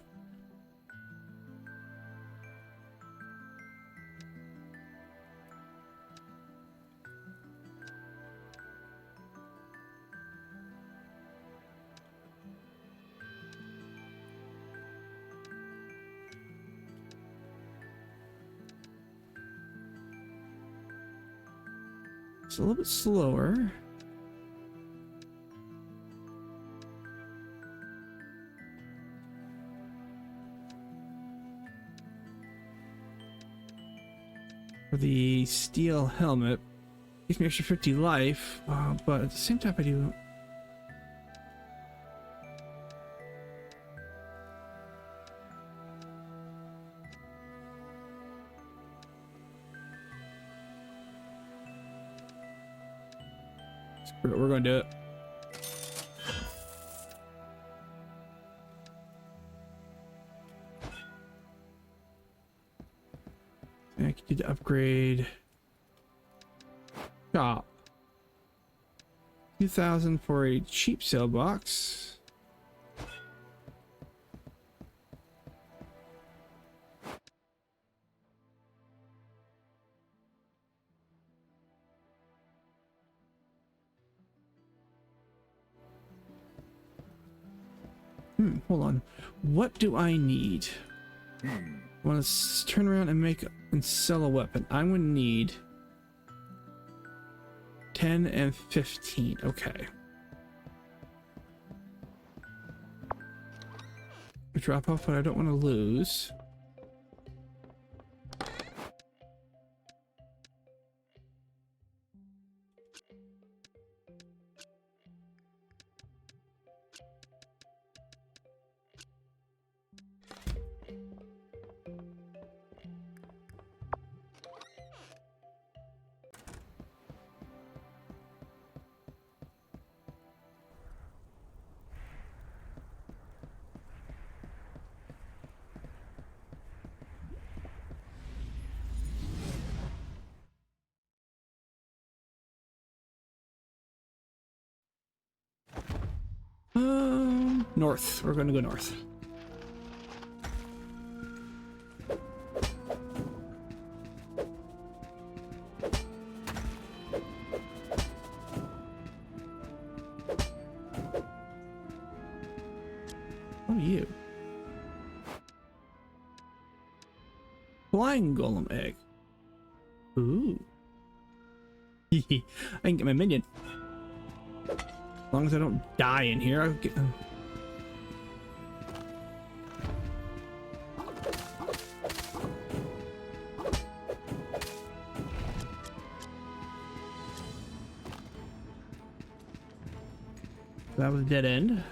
It's a little bit slower. For the steel helmet, gives me extra 50 life, but at the same time I do. We're gonna do it. I can do the upgrade. Shop. 2,000 for a cheap sale box. Hold on. What do I need? I want to turn around and make and sell a weapon. I'm going to need 10 and 15. Okay. Drop off what I don't want to lose. North. We're going to go north. Oh, you. Flying golem egg. Ooh. I can get my minion. As long as I don't die in here, I'll get. That was a dead end.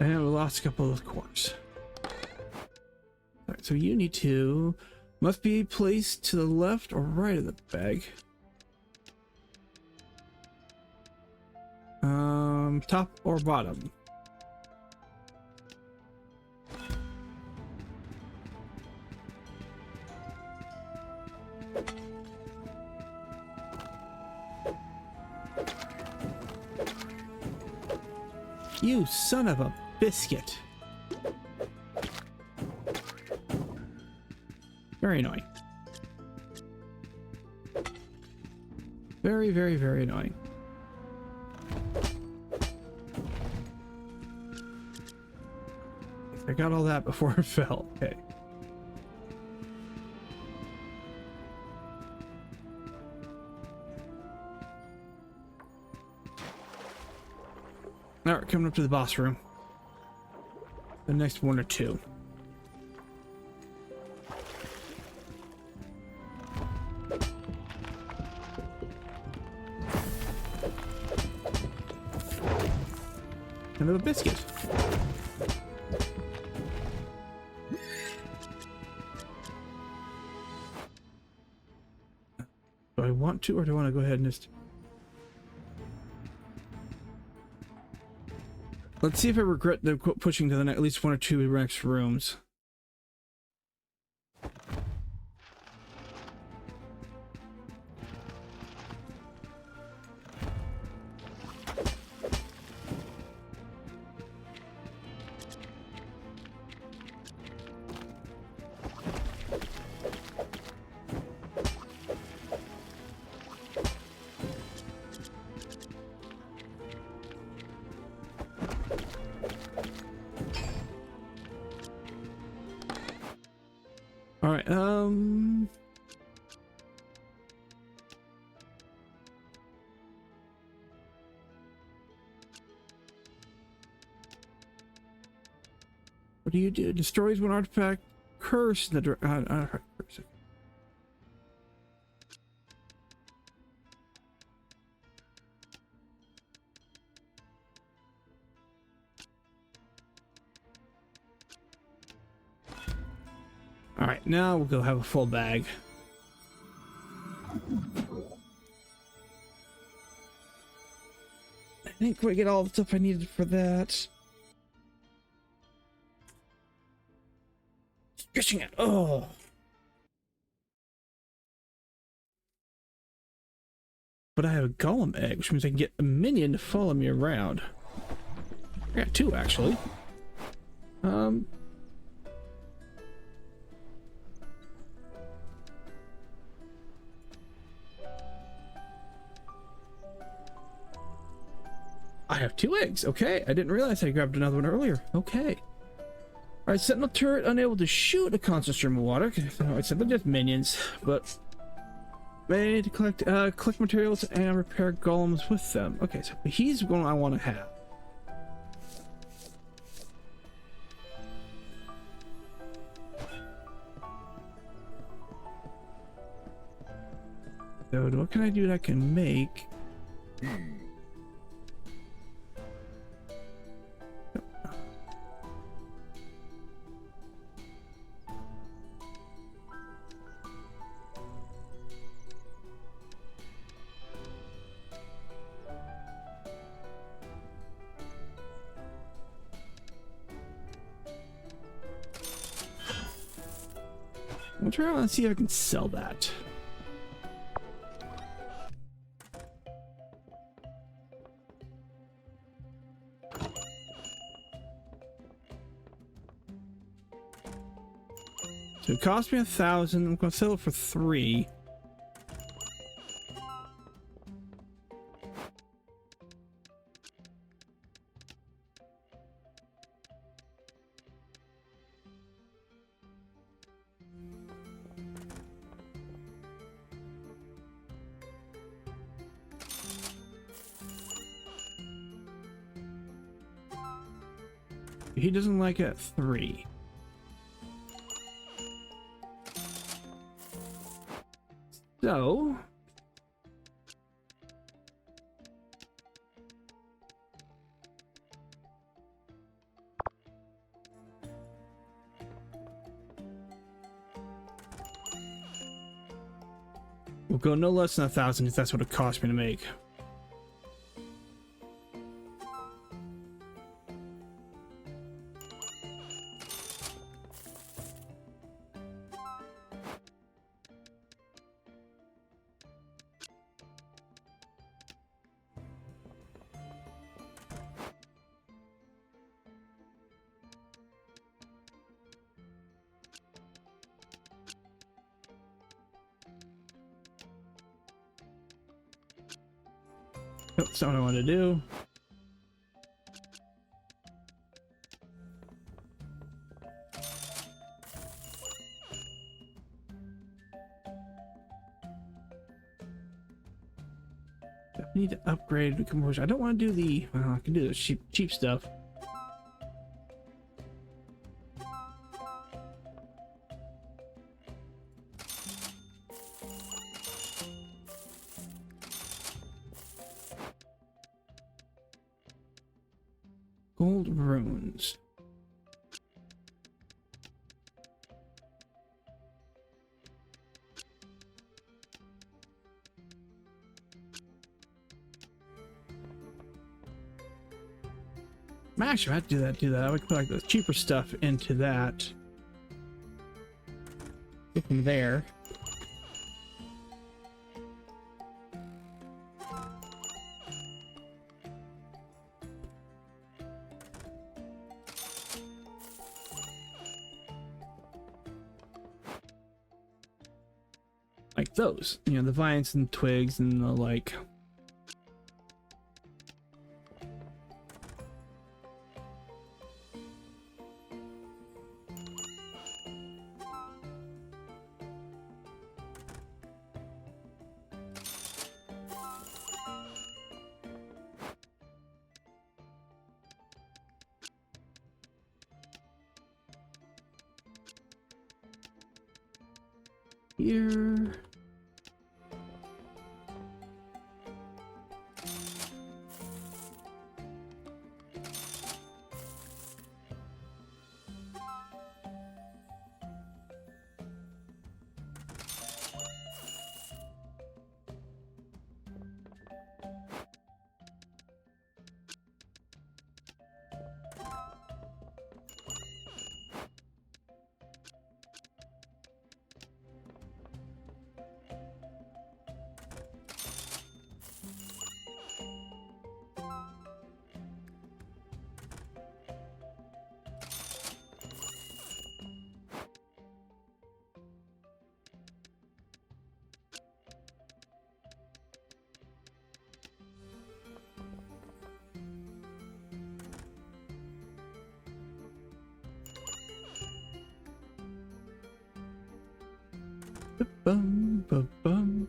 And we lost a couple of corners. Alright, so you need to must be placed to the left or right of the bag. Top or bottom. You son of a biscuit. Very annoying. Very, very, very annoying. I got all that before it fell. Okay. Alright, coming up to the boss room. The next one or two. Another biscuit. Do I want to, or do I want to go ahead and just... Let's see if I regret the pushing to the next, at least one or two next rooms. All right, what do you do? Destroys one artifact, curse in the curse. All right, now we'll go have a full bag. I think we get all the stuff I needed for that. Stretching it. Oh. But I have a golem egg, which means I can get a minion to follow me around. I got two, actually. I have two eggs. Okay, I didn't realize I grabbed another one earlier. Okay. All right, sentinel turret unable to shoot a constant stream of water. I said they're just minions, but made to collect materials and repair golems with them. Okay, so he's one I want to have. So what can I do that I can make? I'll try and see if I can sell that. So it cost me 1,000. I'm going to sell it for 3. He doesn't like it at 3. So we'll go no less than 1,000 if that's what it cost me to make. That's not what I want to do. I need to upgrade the composure. I don't want to do the. Well, I can do the cheap stuff. Gold runes. Actually, I have to do that. I would put like the cheaper stuff into that. Go from there. Like those, you know, the vines and twigs and the like. Here. Bum, bum, bum.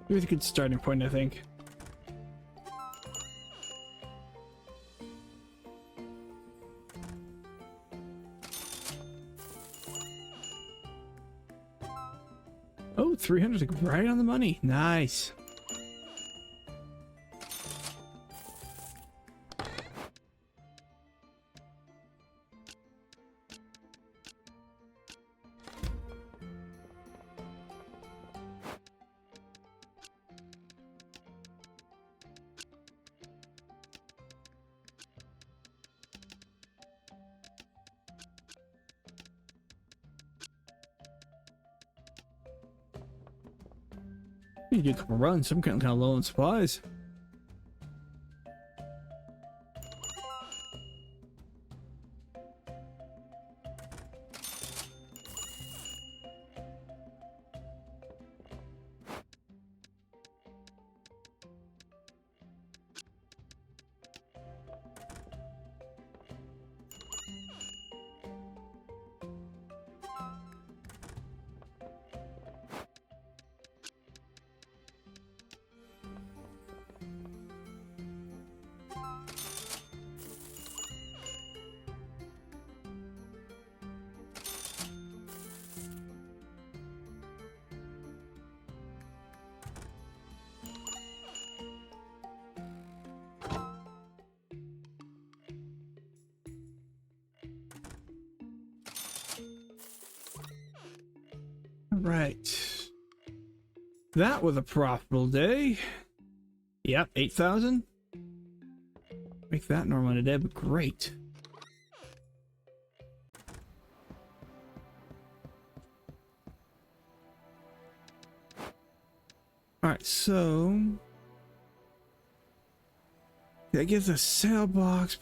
Here's a good starting point, I think. Oh, 300 is like right on the money. Nice. You do a couple runs, I'm getting kind of low on supplies. Right. That was a profitable day. Yep, 8,000. Make that normal in a day, but great. Alright, so that gives us a sale box.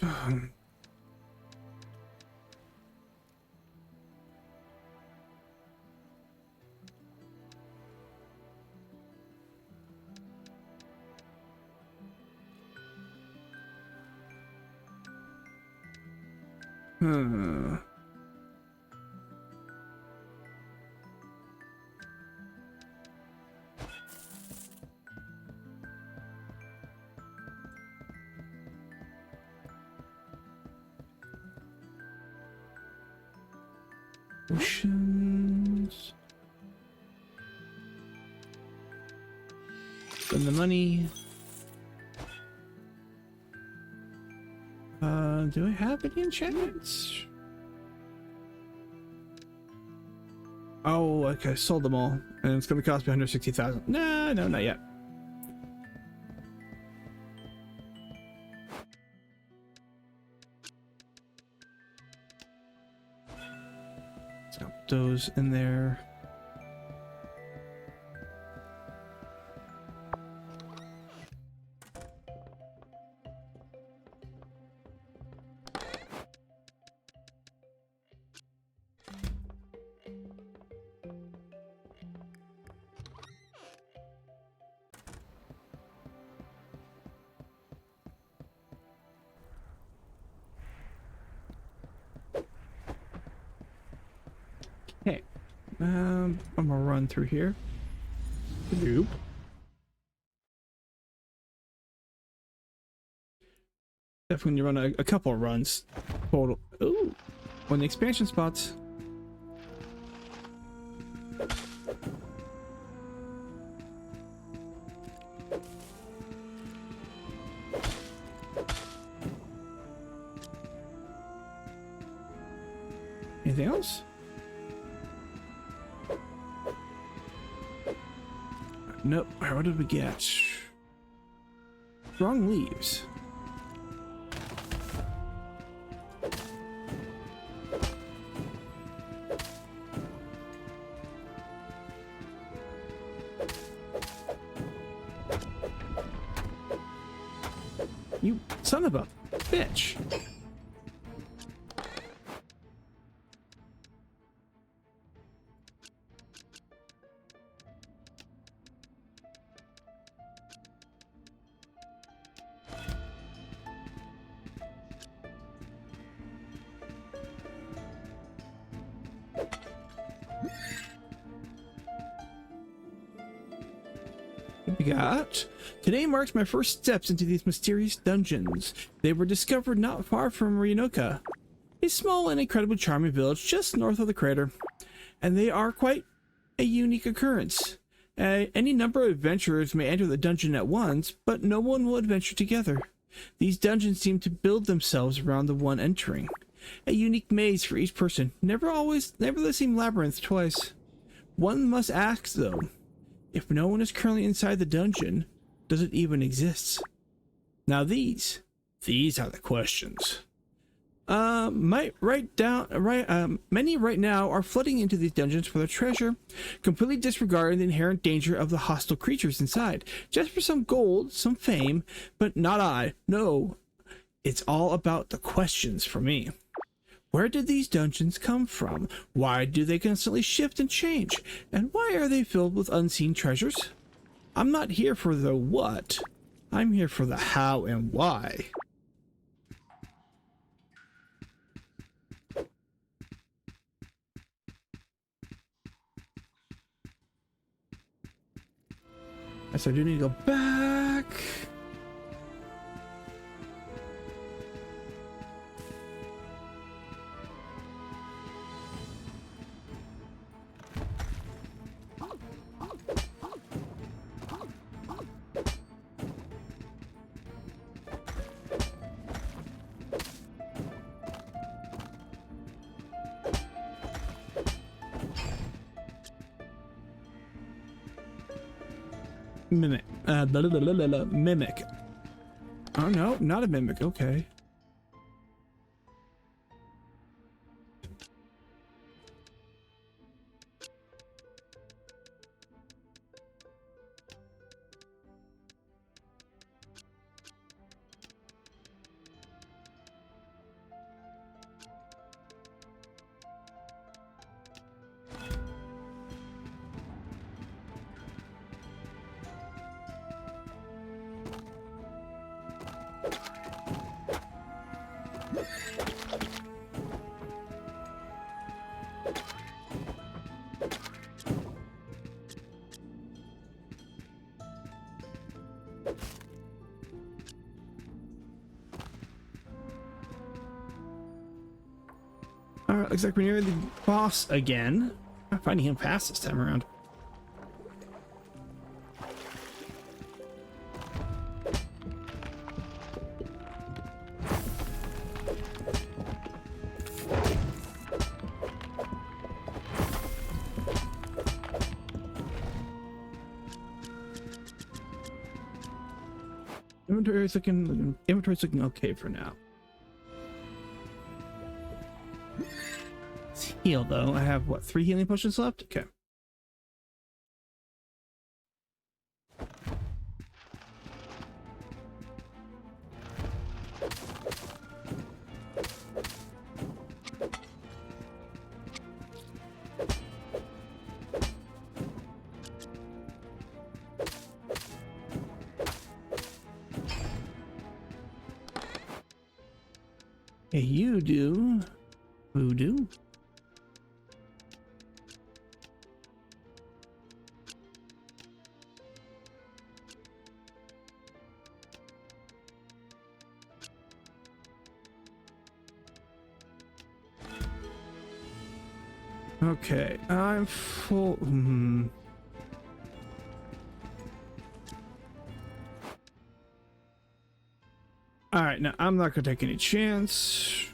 Hmm. Oceans. Spend the money. Do I have any enchantments? Oh, okay, sold them all. And it's gonna cost me 160,000. No, not yet. Let's put those in there. Okay, I'm gonna run through here. Nope. Definitely run a couple of runs total. Ooh, on the expansion spots. Anything else? Nope. What did we get? Strong leaves. You son of a bitch. What we got? Today marks my first steps into these mysterious dungeons. They were discovered not far from Ryunoka, a small and incredibly charming village just north of the crater. And they are quite a unique occurrence. Any number of adventurers may enter the dungeon at once, but no one will adventure together. These dungeons seem to build themselves around the one entering. A unique maze for each person, never the same labyrinth twice. One must ask though, if no one is currently inside the dungeon, does it even exist? Now these are the questions. Many right now are flooding into these dungeons for their treasure, completely disregarding the inherent danger of the hostile creatures inside, just for some gold, some fame, but not I. No, it's all about the questions for me. Where did these dungeons come from? Why do they constantly shift and change? And why are they filled with unseen treasures? I'm not here for the what. I'm here for the how and why. Yes, I do need to go back. Mimic. Mimic. Oh no, not a mimic. Okay. Alright, looks like we're near the boss again. I'm finding him fast this time around. Inventory's looking okay for now. Let's heal though. I have what, 3 healing potions left? Okay. Hey, you do voodoo. Okay, I'm full. All right, now I'm not gonna take any chance.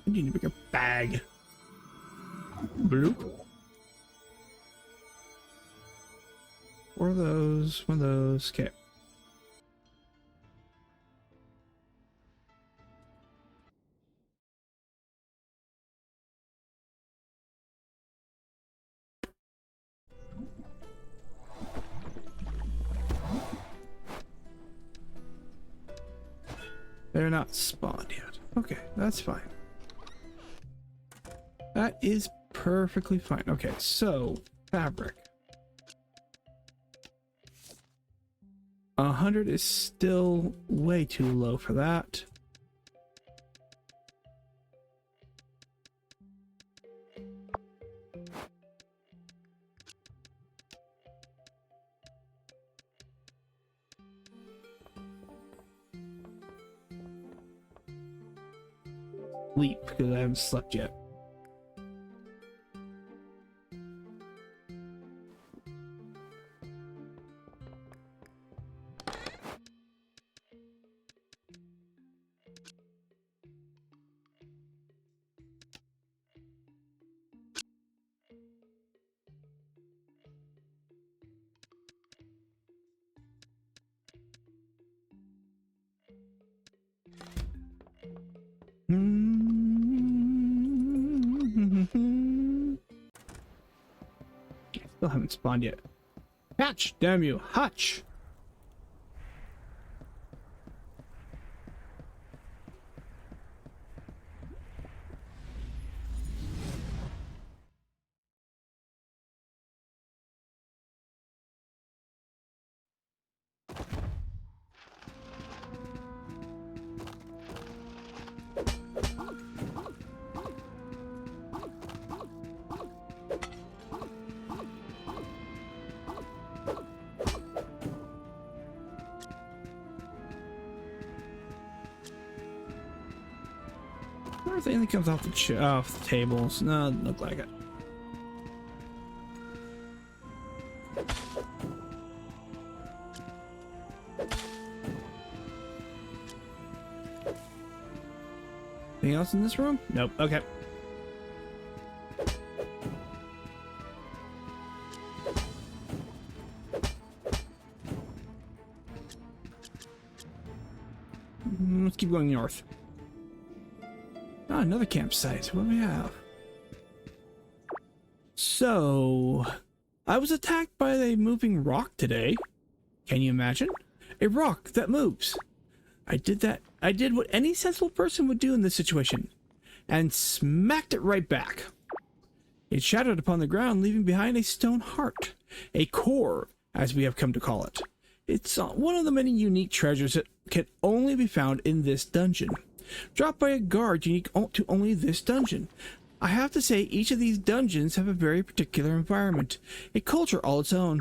I need to bring a bag. Bloop. One of those. Okay. They're not spawned yet. Okay, that's fine. That is perfectly fine. Okay, so fabric. 100 is still way too low for that. Sleep, because I haven't slept yet. Still haven't spawned yet. Hatch, damn you, hatch! Everything that comes off the tables. No, doesn't look like it. Anything else in this room? Nope. Okay. Let's keep going north. Ah, another campsite. What do we have? So, I was attacked by a moving rock today. Can you imagine? A rock that moves. I did what any sensible person would do in this situation, and smacked it right back. It shattered upon the ground, leaving behind a stone heart, a core, as we have come to call it. It's one of the many unique treasures that can only be found in this dungeon. Dropped by a guard unique to only this dungeon. I have to say, each of these dungeons have a very particular environment, a culture all its own.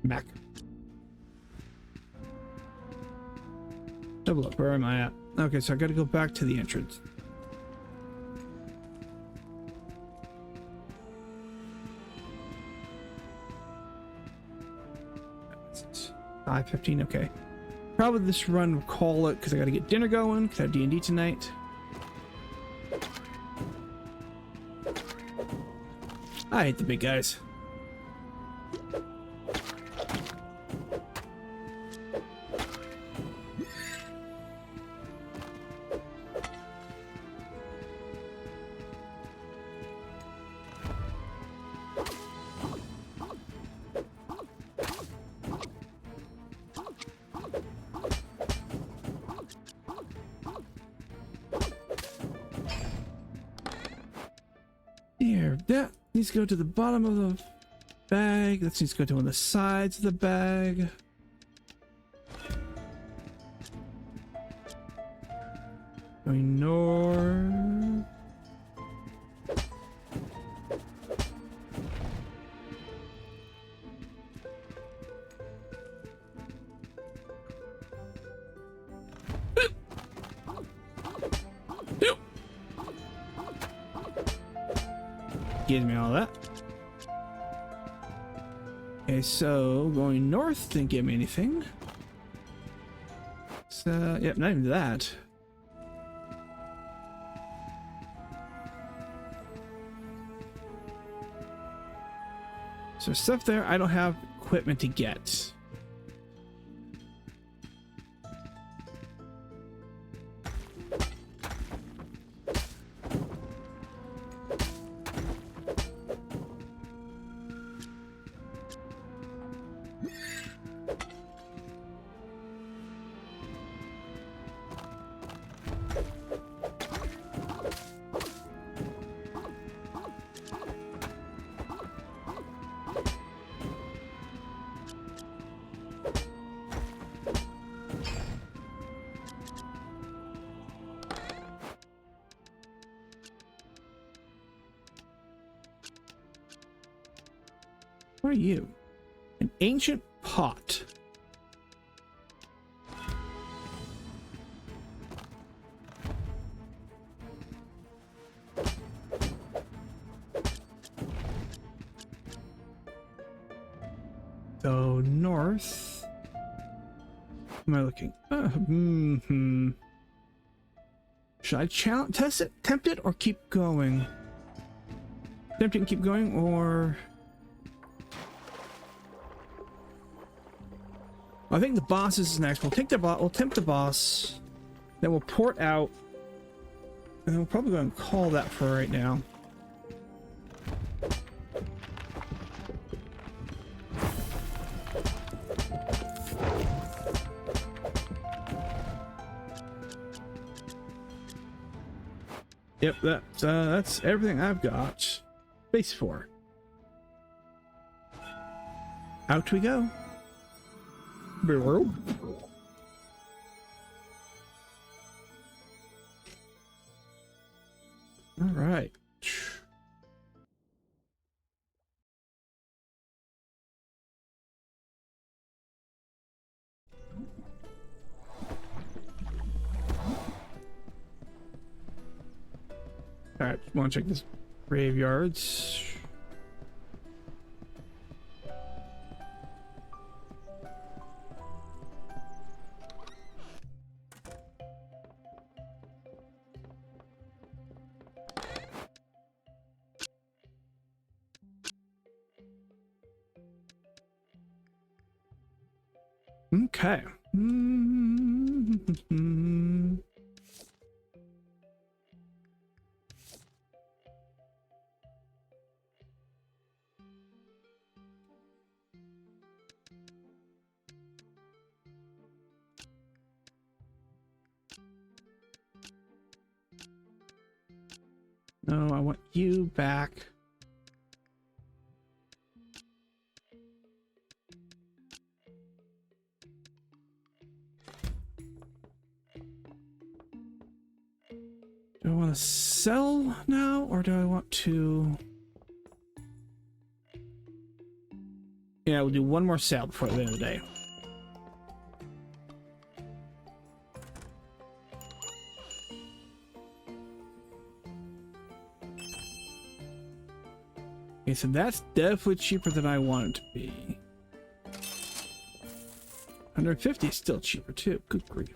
Back. Double up. Where am I at? Okay, so I gotta go back to the entrance. 5:15. Okay. Probably this run will call it because I got to get dinner going because I have D&D tonight. I hate the big guys. Here, that needs to go to the bottom of the bag. That needs to go to one of the sides of the bag. Going north. Gives me all that. Okay, so going north didn't give me anything. So, yep, not even that. So stuff there I don't have equipment to get. What are you? An ancient pot. So north. Am I looking? Should I test it, tempt it, or keep going? Tempt it and keep going, or I think the boss is next. We'll take the boss. We'll tempt the boss. Then we'll port out, and then we'll probably go and call that for right now. Yep, that's everything I've got. Base 4. Out we go. All right. All right, want to check this graveyards. Okay. No, I want you back. Do I want to sell now, or do I want to? Yeah, we'll do one more sale before the end of the day. Okay, so that's definitely cheaper than I want it to be. 150 is still cheaper too. Good grief.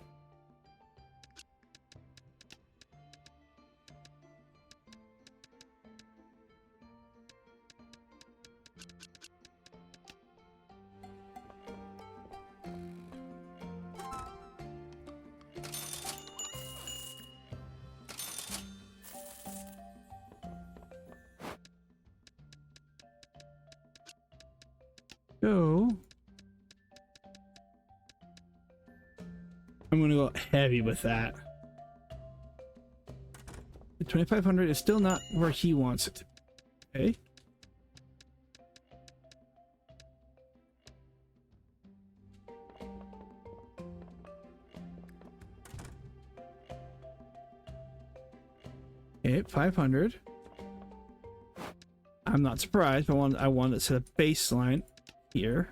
So I'm gonna go heavy with that. The 2500 is still not where he wants it to be. Okay. Okay, 500. I'm not surprised. I want to set a baseline here.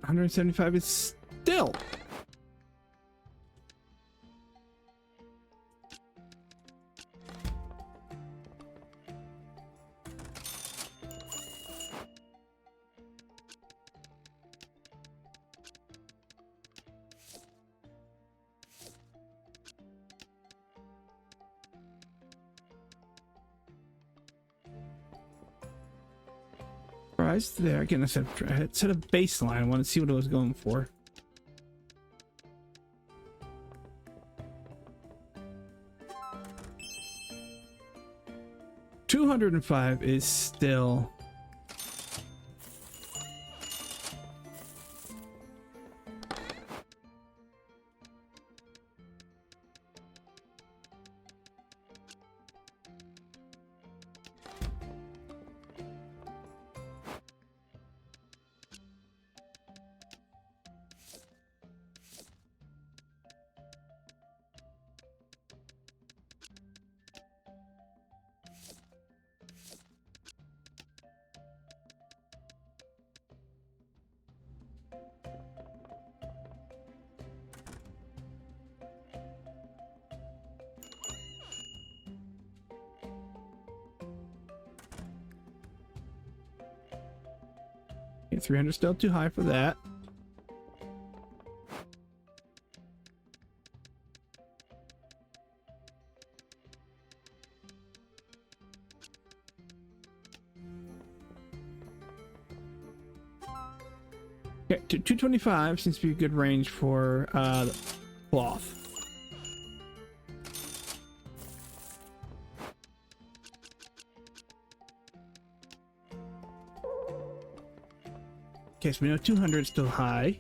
$175 is still. There again, I set a baseline. I want to see what I was going for. $205 is still. Okay, 300 still too high for that. Okay, 225 seems to be a good range for the cloth. Okay, so we know 200 is still high.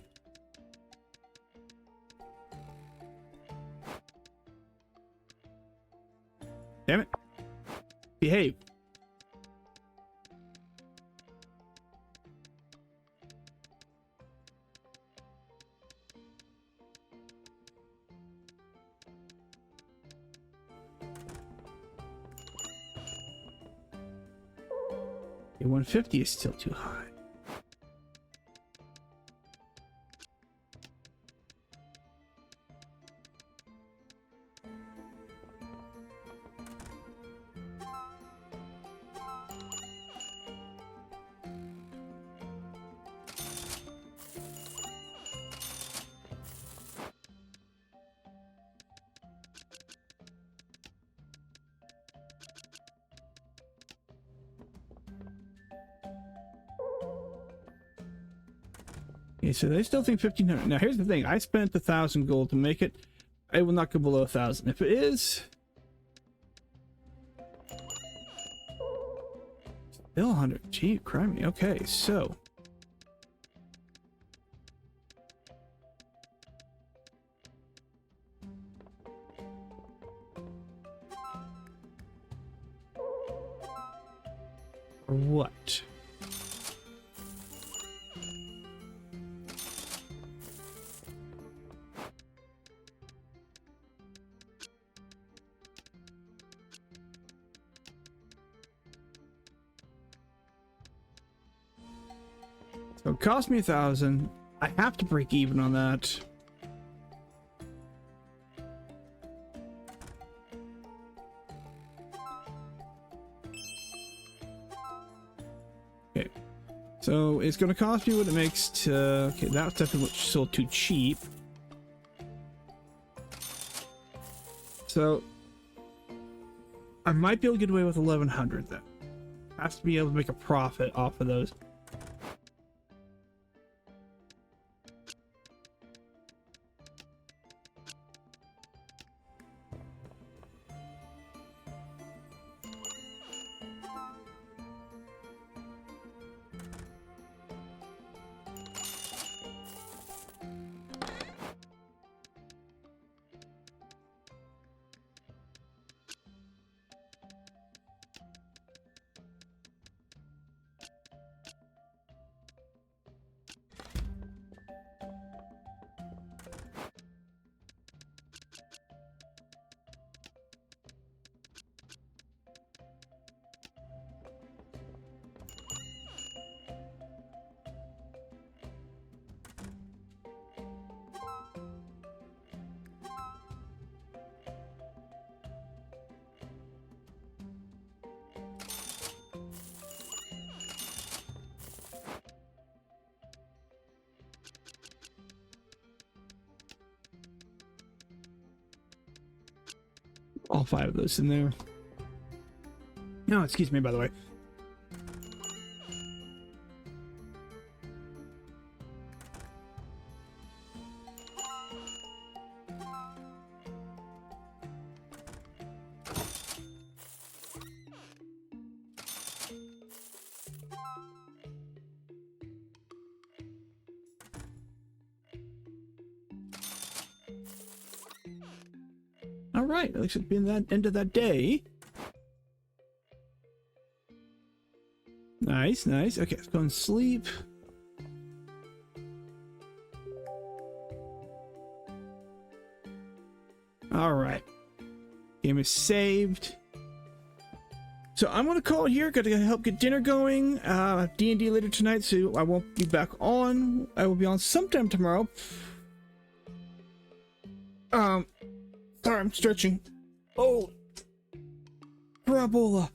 Damn it. Behave. Okay, 150 is still too high. Okay, so they still think 1500. Now here's the thing, I spent 1,000 gold to make it. I will not go below 1,000. If it is still 100, gee, crimey. Okay, so what? So it cost me 1,000. I have to break even on that. So it's going to cost me what it makes to... Okay, that's definitely still too cheap. So I might be able to get away with 1,100 then. Has to be able to make a profit off of those. All 5 of those in there. No, excuse me, by the way. All right, at least it's been that end of that day. Nice, nice. Okay, let's go and sleep. All right, game is saved. So I'm gonna call it here. Got to help get dinner going. D&D later tonight, so I won't be back on. I will be on sometime tomorrow. Sorry, I'm stretching. Oh, parabola.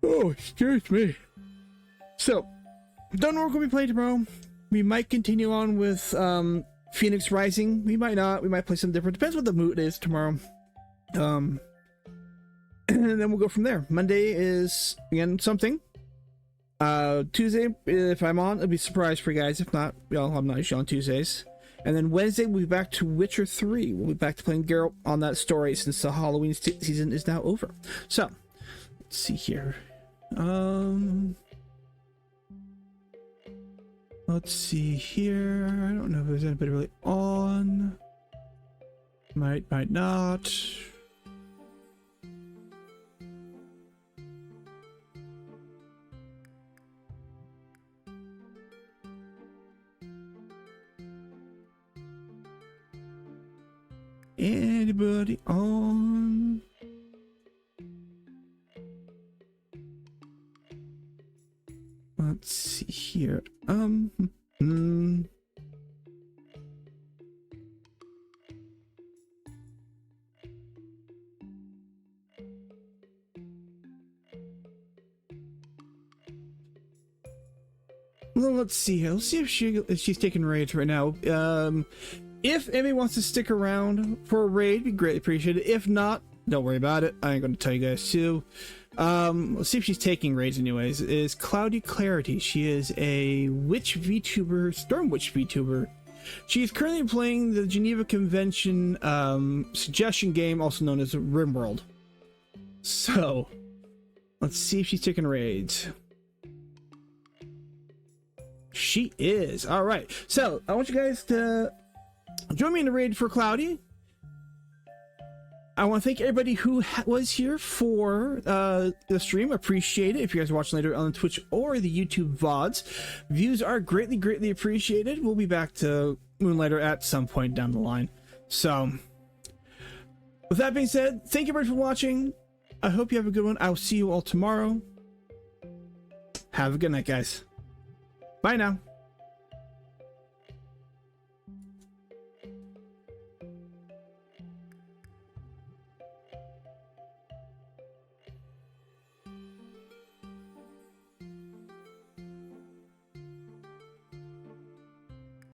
Oh, excuse me. So, don't know what we're gonna be playing tomorrow. We might continue on with Phoenix Rising. We might not. We might play something different. Depends what the mood is tomorrow. And then we'll go from there. Monday is again something. Tuesday, if I'm on, it'll be a surprise for you guys. If not, I'm not usually on Tuesdays. And then Wednesday, we'll be back to Witcher 3. We'll be back to playing Geralt on that story since the Halloween season is now over. So, let's see here. Let's see here. I don't know if there's anybody really on. Might not. Anybody on? Let's see here. Well, let's see here. Let's see if she's taking raids right now. If Emmy wants to stick around for a raid, be greatly appreciated. If not, don't worry about it. I ain't going to tell you guys too. Let's see if she's taking raids anyways. Is Cloudy Clarity. She is a witch VTuber, Storm Witch VTuber. She is currently playing the Geneva Convention suggestion game, also known as RimWorld. So, let's see if she's taking raids. She is. All right. So, I want you guys to join me in the raid for Cloudy. I want to thank everybody who was here for the stream. Appreciate it. If you guys are watching later on Twitch or the YouTube VODs, views are greatly appreciated. We'll be back to Moonlighter at some point down the line. So, with that being said, thank you everybody for watching. I hope you have a good one. I'll see you all tomorrow. Have a good night, guys. Bye now.